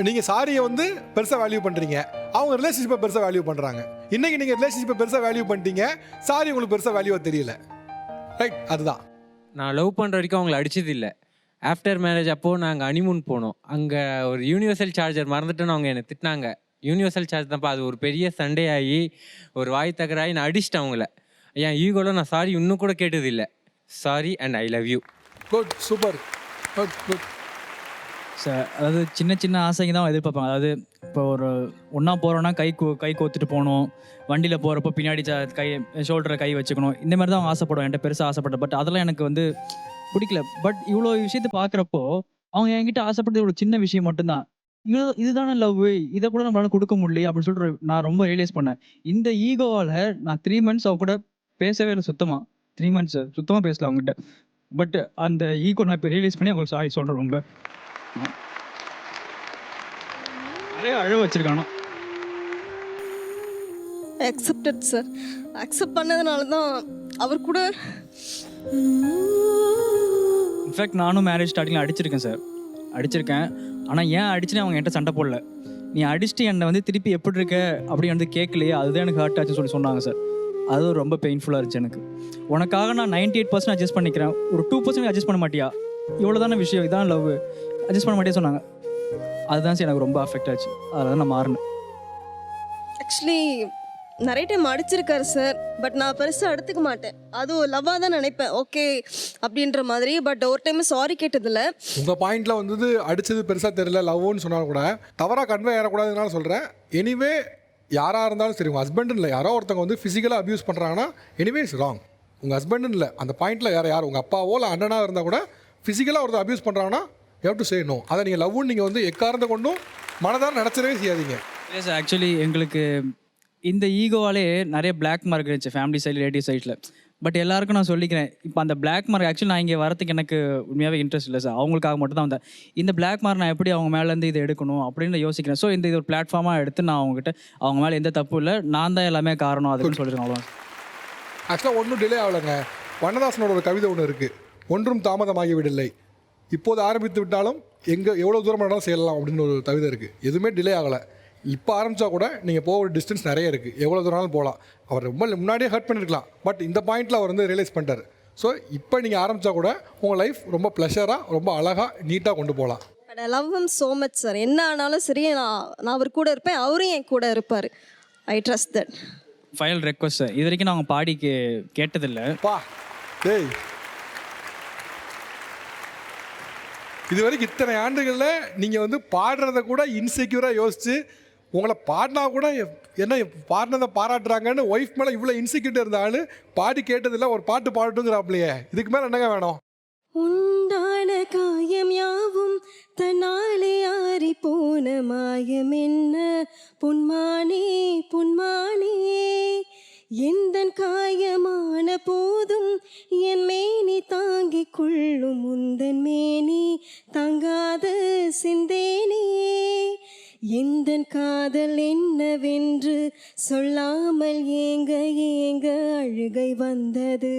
நீங்கள் சாரியை வந்து பெருசாக வேல்யூ பண்ணுறீங்க, அவங்க ரிலேஷன்ஷிப்பை பெருசாக வேல்யூ பண்ணுறாங்க. இன்றைக்கி நீங்கள் ரிலேஷன்ஷிப்பை பெருசாக வேல்யூ பண்ணிட்டீங்க, சாரி உங்களுக்கு பெருசாக வேல்யூவாக தெரியல. ரைட், அதுதான். நான் லவ் பண்ணுற வரைக்கும் அவங்கள அடிச்சது இல்லை. ஆஃப்டர் மேரேஜ் அப்போது நாங்கள் ஹனிமூன் போனோம். அங்கே ஒரு யூனிவர்சல் சார்ஜர் மறந்துட்டுன்னு அவங்க என்னை திட்டினாங்க. யூனிவர்சல் சார்ஜ் தான்ப்பா, அது ஒரு பெரிய சண்டே ஆகி ஒரு வாய் தகராகி நான் அடிச்சிட்டேன் அவங்கள. என் ஈகோல நான் சாரி இன்னும் கூட கேட்டதில்லை. Sorry and I love you. Good, super, good good. Sir, அதாவது சின்ன சின்ன ஆசைங்க தான் எதிர்பார்ப்பாங்க. அதாவது இப்போ ஒரு ஒன்றா போகிறோன்னா கை கோத்துட்டு போகணும், வண்டியில் போகிறப்போ பின்னாடி கை ஷோல்டரில் கை வச்சுக்கணும், இந்த மாதிரி தான் அவங்க ஆசைப்படுவோம். என்கிட்ட பெருசாக ஆசைப்பட்டேன். பட் அதெல்லாம் எனக்கு வந்து பிடிக்கல. பட் இவ்வளோ விஷயத்தை பார்க்குறப்போ அவங்க என்கிட்ட ஆசைப்பட்டது ஒரு சின்ன விஷயம் மட்டும்தான். இதுதானே லவ், இதை கூட நம்மளால கொடுக்க முடியல அப்படின்னு சொல்லிட்டு நான் ரொம்ப ரியலைஸ் பண்ணேன். இந்த ஈகோவால் நான் 3 months அவ கூட பேசவே இல்லை. சுத்தமாக 3 months சுத்தமாக பேசல அவங்ககிட்ட. பட் அந்த ஈகோ நான் இப்போ ரியலைஸ் பண்ணி அவங்களுக்கு சாரி சொல்கிறேன். ரொம்ப நிறைய அழ வச்சிருக்கானோ. Accepted sir. அக்செப்ட் பண்ணதுனால தான் அவர் கூட. இன்ஃபேக்ட் நானும் மேரேஜ் ஸ்டார்டிங்கில் அடிச்சிருக்கேன் சார், அடிச்சிருக்கேன். ஆனால் ஏன் அடிச்சுன்னு அவங்க என்கிட்ட சண்டை போடல. நீ அடிச்சுட்டு என்னை வந்து திருப்பி எப்படி இருக்க அப்படின்னு வந்து கேட்கலையே, அதுதான் எனக்கு ஹர்ட் ஆச்சுன்னு சொல்லி சொன்னாங்க சார். அது ரொம்ப பெயின்ஃபுல்லாக இருந்துச்சு எனக்கு. உனக்காக நான் 98% அட்ஜஸ்ட் பண்ணிக்கிறேன், ஒரு 2% அட்ஜஸ்ட் பண்ண மாட்டியா, இவ்வளோ தானே விஷயம், இதான் லவ், அட்ஜஸ்ட் பண்ண மாட்டியா சொன்னாங்க. அதுதான் சார் எனக்கு ரொம்ப அஃபெக்ட் ஆச்சு. அதனால நான் மாறினேன். ஆக்சுவலி நிறைய டைம் அடிச்சிருக்காரு சார். பட் நான் பெருசாக எடுத்துக்க மாட்டேன், அது லவ்வாக தான் நினைப்பேன், ஓகே அப்படின்ற மாதிரி. பட் ஒரு டைம் சாரி கேட்டதில்ல. உங்கள் பாயிண்டில் வந்து அடித்தது பெருசாக தெரியல, லவ்னு சொன்னாலும் கூட தவறாக கன்வே ஆகக்கூடாதுனால சொல்கிறேன். எனிவே யாராக இருந்தாலும் சரி, உங்கள் ஹஸ்பண்ட் இல்லை யாரோ ஒருத்தவங்க வந்து ஃபிசிக்கலாக அப்யூஸ் பண்ணுறாங்கன்னா எனிவே இட்ஸ் ராங். உங்கள் ஹஸ்பண்ட் இல்லை, அந்த பாயிண்டில் யார் உங்கள் அப்பாவோ இல்லை அண்ணனாக இருந்தால் கூட ஃபிசிக்கலாக ஒருத்தர் அப்யூஸ் பண்ணுறாங்கன்னா you have to say no. அதை நீங்கள் லவ்னு நீங்கள் வந்து எக்காரணத்தை கொண்டும் மனதார நினச்சிடவே செய்யாதீங்க. இல்லை சார், ஆக்சுவலி எங்களுக்கு இந்த ஈகோவாலே நிறைய பிளாக் மார்க் இருந்துச்சு ஃபேமிலி சைடு, ரிலேட்டிவ் சைடில். பட் எல்லாருக்கும் நான் சொல்லிக்கிறேன், இப்போ அந்த பிளாக் மார்க் ஆக்சுவலி நான் இங்கே வரதுக்கு எனக்கு உண்மையாகவே இன்ட்ரெஸ்ட் இல்லை சார். அவங்களுக்காக மட்டும் தான் வந்தேன். இந்த பிளாக் மார்க் நான் எப்படி அவங்க மேலேருந்து இதை எடுக்கணும் அப்படின்னு யோசிக்கிறேன். ஸோ இது ஒரு பிளாட்ஃபார்மாக எடுத்து நான் அவங்ககிட்ட அவங்க மேலே எந்த தப்பும் இல்லை, நான் தான் எல்லாமே காரணம் அதுன்னு சொல்லிடுறேன். அவ்வளோ ஆக்சுவலாக ஒன்றும் டிலே ஆகலைங்க. வண்ணதாசனோட ஒரு கவிதை ஒன்று இருக்குது, ஒன்றும் தாமதமாகி விடலை, இப்போது ஆரம்பித்து விட்டாலும் எவ்வளோ தூரம் வேணாலும் செய்யலாம் அப்படின்னு ஒரு கவிதை இருக்குது. எதுவுமே டிலே ஆகலை. இப்போ ஆரம்பித்தா கூட நீங்கள் போகிற டிஸ்டன்ஸ் நிறைய இருக்குது, எவ்வளோ தூரம் போகலாம். அவர் ரொம்ப முன்னாடியே ஹர்ட் பண்ணியிருக்கலாம், பட் இந்த பாயிண்டில் அவர் வந்து ரியலைஸ் பண்ணிட்டார். ஸோ இப்போ நீங்கள் ஆரம்பித்தா கூட உங்கள் லைஃப் ரொம்ப ப்ளஷராக ரொம்ப அழகாக நீட்டாக கொண்டு போகலாம். But I love him so much sir. என்ன ஆனாலும் சரி நான் அவர் கூட இருப்பேன், அவரும் என் கூட இருப்பார். I trust that. Final request sir, இது வரைக்கும் நாங்கள் பாடி கேட்டதில்லை. டேய், இது வரைக்கும் இத்தனை ஆண்டுகளில் நீங்கள் வந்து பாடுறத கூட இன்செக்யூராக யோசித்து உங்களை பாடினா கூட என்ன பாடினதை பாராட்டுறாங்கன்னு ஒய்ஃப் மேலே இவ்வளோ இன்செக்யூரிட்டி இருந்தாலும் பாடி கேட்டதில்லை, ஒரு பாட்டு பாடட்டுங்கிறாப்லையே. இதுக்கு மேலே என்னங்க வேணும்? உண்டான காயம் யாவும் தன்னாலே ஆறி போன மாயம் என்ன பொன்மானே பொன்மானே, எந்தன் காயமான போதும் என் மேனி தாங்கிக் கொள்ளும் உந்தன் மேனி தாங்காத சிந்தேனே, எந்தன் காதல் என்னவென்று சொல்லாமல் ஏங்க ஏங்க அழுகை வந்தது,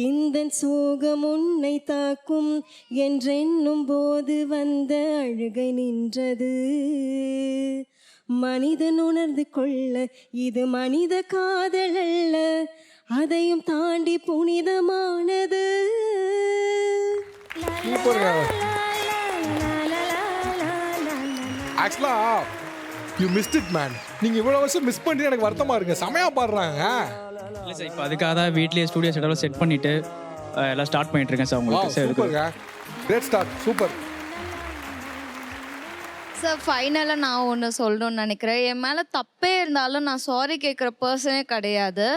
எந்தன் சோகம் உன்னை தாக்கும் என்றென்னும் போது வந்த அழுகை நின்றது. மனிதன் உணர்ந்து கொள்ள இது மனித காதல் அல்ல, அதையும் தாண்டி புனிதமானது. ஆக்சுவலா யூ மிஸ்ட் இட் மேன். நீங்கள் இவ்வளோ வருஷம் மிஸ் பண்ணிட்டு எனக்கு வருத்தமாக இருங்க. செமையாக பாடுறாங்க. இல்லை சார், இப்போ அதுக்காக தான் வீட்லேயே ஸ்டூடியோ செட்டெல்லாம் செட் பண்ணிவிட்டு எல்லாம் ஸ்டார்ட் பண்ணிட்டு இருக்கேன் சார் உங்களுக்கு. சார் சூப்பர்ங்க, கிரேட் ஸ்டார்ட், சூப்பர். சார் ஃபைனலாக நான் ஒன்று சொல்லணும்னு நினைக்கிறேன். என் மேலே தப்பே இருந்தாலும் நான் சாரி கேட்குற பர்சனே கிடையாது.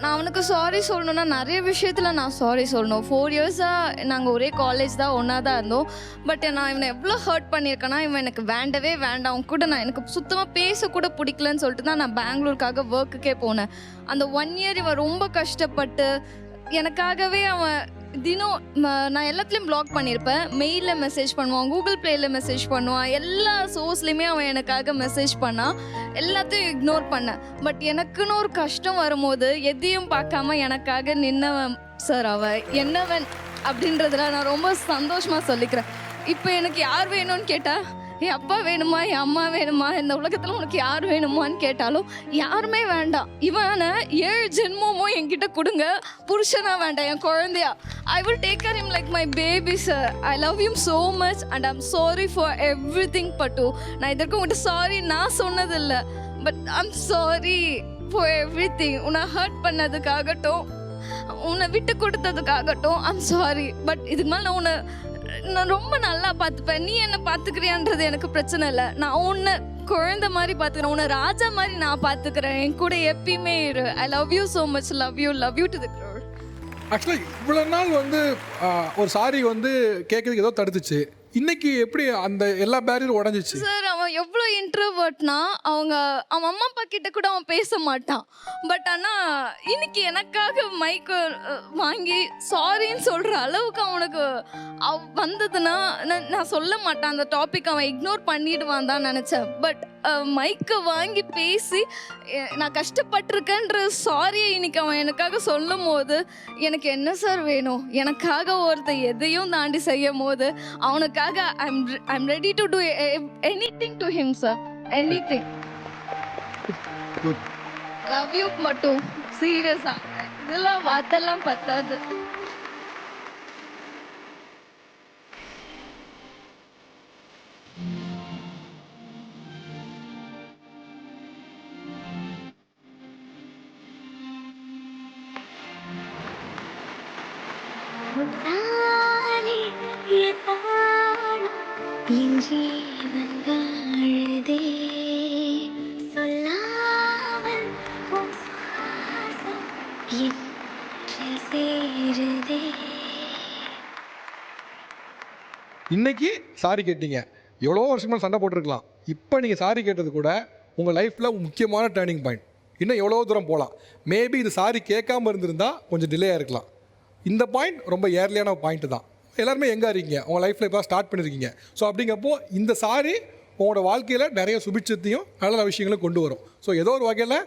நான் அவனுக்கு சாரி சொல்லணுன்னா நிறைய விஷயத்தில் நான் சாரி சொல்லணும். 4 இயர்ஸாக நாங்கள் ஒரே காலேஜ் தான், ஒன்றா தான் இருந்தோம். பட் நான் இவனை எவ்வளோ ஹர்ட் பண்ணியிருக்கேன்னா, இவன் எனக்கு வேண்டவே வேண்டாம், அவன் கூட நான் எனக்கு சுத்தமாக பேசக்கூட பிடிக்கலன்னு சொல்லிட்டு தான் நான் பெங்களூருக்காக ஒர்க்குக்கே போனேன். அந்த 1 இயர் இவன் ரொம்ப கஷ்டப்பட்டு எனக்காகவே அவன் தினம் நான் எல்லாத்துலேயும் பிளாக் பண்ணியிருப்பேன். மெயிலில் மெசேஜ் பண்ணுவான், கூகுள் ப்ளேயில் மெசேஜ் பண்ணுவான், எல்லா சோர்ஸ்லேயுமே அவன் எனக்காக மெசேஜ் பண்ணான். எல்லாத்தையும் இக்னோர் பண்ணேன். பட் எனக்குன்னு ஒரு கஷ்டம் வரும்போது எதையும் பார்க்காம எனக்காக நின்னவன் சார். அவன் என்னவன் அப்படின்றதுல நான் ரொம்ப சந்தோஷமாக சொல்லிக்கிறேன். இப்போ எனக்கு யார் வேணும்னு கேட்டால், என் அப்பா வேணுமா, என் அம்மா வேணுமா, இந்த உலகத்தில் உனக்கு யார் வேணுமான்னு கேட்டாலும் யாருமே வேண்டாம். இவனை 7 ஜென்மமும் என்கிட்ட கொடுங்க, புருஷனா வேண்டாம், என் குழந்தையா. I will take care him like my baby sir. I love him so much and I'm sorry for every thing. பட்டு நான் இதற்கு உங்கள்கிட்ட சாரி நான் சொன்னதில்லை, but I'm sorry for every thing. உன்னை ஹர்ட் பண்ணதுக்காகட்டும், உன்னை விட்டு கொடுத்ததுக்காகட்டும் ஐம் சாரி. பட் இதுக்கு மேலே நான் ரொம்ப நல்லா பார்த்துப்பேன். நீ என்ன பார்த்துக்கிறியான்றது எனக்கு பிரச்சனை இல்லை. நான் உன்னை குழந்தை மாதிரி பார்த்துக்கிறேன், உன்னை ராஜா மாதிரி நான் பார்த்துக்கிறேன். என் கூட எப்பயுமே இரு. I love you so much. Love you to the crowd. ஆக்சுவலாக இவ்வளோ நாள் வந்து ஒரு சாரி வந்து கேட்கறதுக்கு ஏதோ தடுத்துச்சு, இன்னைக்கு எப்படி அந்த எல்லா பேரியரும் உடஞ்சிச்சு? சார் அவன் எவ்வளோ இன்ட்ரோவர்ட்னா, அவன் அம்மா அப்பா கிட்ட கூட அவன் பேச மாட்டான். பட் ஆனால் இன்னைக்கு எனக்காக மைக்கு வாங்கி சாரின்னு சொல்கிற அளவுக்கு அவனுக்கு வந்ததுன்னா நான் சொல்ல மாட்டேன். அந்த டாபிக் அவன் இக்னோர் பண்ணிடுவான் தான் நினச்சேன். பட் மைக்கை வாங்கி பேசி நான் கஷ்டப்பட்டிருக்கேன்ற சாரியை இன்னைக்கு அவன் எனக்காக சொல்லும் போது எனக்கு என்ன சார் வேணும்? எனக்காக ஒருத்தர் எதையும் தாண்டி செய்யும் போது அவனுக்காக I'm ready to do anything to him, sir. Anything. Love you மட்டும் சீரியஸா அதெல்லாம் பத்தாது. இன்னைக்கு சாரி கேட்டீங்க, எவ்வளோ வருஷமா சண்டை போட்டிருக்கலாம். இப்போ நீங்கள் சாரி கேட்டது கூட உங்கள் லைஃப்பில் முக்கியமான டேர்னிங் பாயிண்ட். இன்னும் எவ்வளோ தூரம் போகலாம். மேபி இது சாரி கேட்காம இருந்திருந்தா கொஞ்சம் டிலே ஆகிருக்கலாம். இந்த பாயிண்ட் ரொம்ப ஏர்லியான பாயிண்ட் தான். எல்லாருமே எங்கே இருக்கீங்க, உங்கள் லைஃப்பில் இப்போ ஸ்டார்ட் பண்ணியிருக்கீங்க. ஸோ அப்படிங்கப்போ இந்த சாரி உங்களோட வாழ்க்கையில் நிறைய சுபிட்சத்தையும் நல்ல விஷயங்களும் கொண்டு வரும். ஸோ ஏதோ ஒரு வகையில்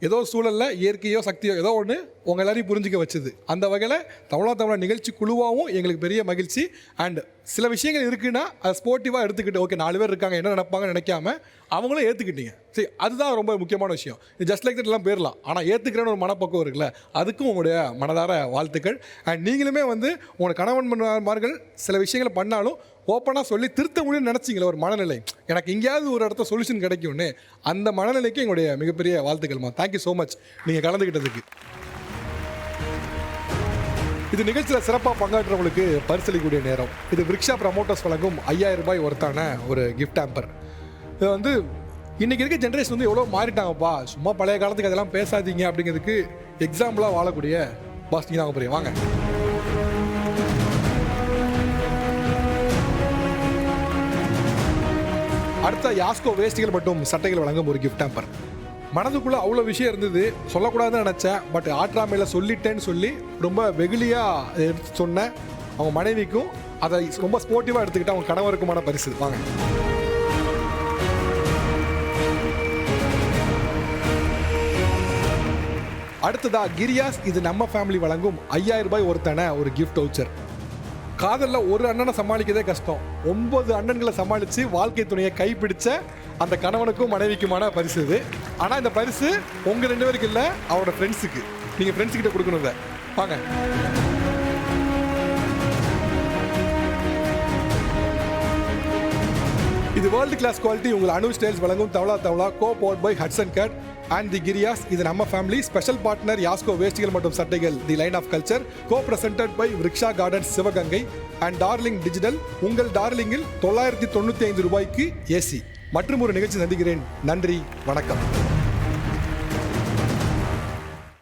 ஏதோ ஒரு சூழலில் இயற்கையோ சக்தியோ ஏதோ ஒன்று உங்கள் எல்லாரையும் புரிஞ்சிக்க வச்சுது. அந்த வகையில் தமிழா நிகழ்ச்சி குழுவாகவும் எங்களுக்கு பெரிய மகிழ்ச்சி. அண்ட் சில விஷயங்கள் இருக்குன்னா அதை ஸ்போர்ட்டிவாக எடுத்துக்கிட்டு ஓகே 4 பேர் இருக்காங்க என்ன நினைப்பாங்கன்னு நினைக்காம அவங்களும் ஏற்றுக்கிட்டீங்க. சரி, அதுதான் ரொம்ப முக்கியமான விஷயம். இது ஜஸ்ட் லைக் தட்லாம் போயிடலாம், ஆனால் ஏற்றுக்கிறேன்னு ஒரு மனப்பக்குவம் இருக்குல்ல, அதுக்கும் உங்களுடைய மனதார வாழ்த்துக்கள். அண்ட் நீங்களுமே வந்து உங்களோட கணவன்மார்கள் சில விஷயங்களை பண்ணாலும் ஓப்பனாக சொல்லி திருத்த முடியும்னு நினச்சிங்களே ஒரு மனநிலை, எனக்கு எங்கேயாவது ஒரு இடத்த சொல்யூஷன் கிடைக்கும்னு, அந்த மனநிலைக்கு எங்களுடைய மிகப்பெரிய வாழ்த்துக்கள்மா. தேங்க்யூ ஸோ மச் நீங்கள் கலந்துக்கிட்டதுக்கு. இது நிகழ்ச்சியில் சிறப்பாக பங்காற்றுறவங்களுக்கு பரிசளிக்கக்கூடிய நேரம். இது விரிக்ஷா ப்ரமோட்டர்ஸ் வழங்கும் 5000 ரூபாய் ஒருத்தான ஒரு கிஃப்ட் ஹேம்பர். இது வந்து இன்றைக்கி இருக்க ஜென்ரேஷன் வந்து எவ்வளோ மாறிட்டாங்கப்பா, சும்மா பழைய காலத்துக்கு அதெல்லாம் பேசாதீங்க அப்படிங்கிறதுக்கு எக்ஸாம்பிளாக வாழக்கூடிய பாஸ் நீங்கள் தான் போகிறீங்க. வாங்க. அடுத்த யாஸ்கோ வேஷ்டிகள் மற்றும் சட்டைகள் வழங்கும் ஒரு கிஃப்ட் ஹேம்பர். மனதுக்குள்ளே அவ்வளோ விஷயம் இருந்தது, சொல்லக்கூடாதுன்னு நினச்சேன், பட் ஆற்றாமையில் சொல்லிட்டேன்னு சொல்லி ரொம்ப வெகுளியாக எடுத்து சொன்னேன். அவங்க மனைவிக்கும் அதை ரொம்ப ஸ்போர்ட்டிவாக எடுத்துக்கிட்டு அவங்க கணவருக்குமான பரிசு. வாங்க. அடுத்ததா கிரியாஸ் இது நம்ம ஃபேமிலி வழங்கும் 5000 ரூபாய் ஒருத்தான ஒரு கிஃப்ட் வவுச்சர். காதலில் ஒரு அண்ணனை சமாளிக்கதே கஷ்டம், 9 அண்ணன்களை சமாளித்து வாழ்க்கை துணையை கைப்பிடிச்ச அந்த கணவனுக்கும் மனைவிக்குமான பரிசு இது. ஆனால் இந்த பரிசு உங்கள் 2 பேருக்கு இல்லை, அவரோட ஃப்ரெண்ட்ஸுக்கு. நீங்கள் ஃப்ரெண்ட்ஸுக்கிட்ட கொடுக்கணும் இதை. வாங்க. இது வேர்ல்டு கிளாஸ் குவாலிட்டி உங்கள் அனு ஸ்டைல்ஸ் வழங்கும் தவளா கோ பவர்ட் பை ஹட்சன் கட் அண்ட் தி கிரியாஸ் இது நம்ம ஃபேமிலி. ஸ்பெஷல் பார்ட்னர் யாஸ்கோ வேஷ்டிகள் மற்றும் சட்டைகள் the line of culture. Co presented by Vriksha gardens Sivaganga and darling digital. உங்கள் டார்லிங்கில் 995 ரூபாய்க்கு ஏசி. மற்றும் ஒரு நிகழ்ச்சி சந்திக்கிறேன். நன்றி, வணக்கம்.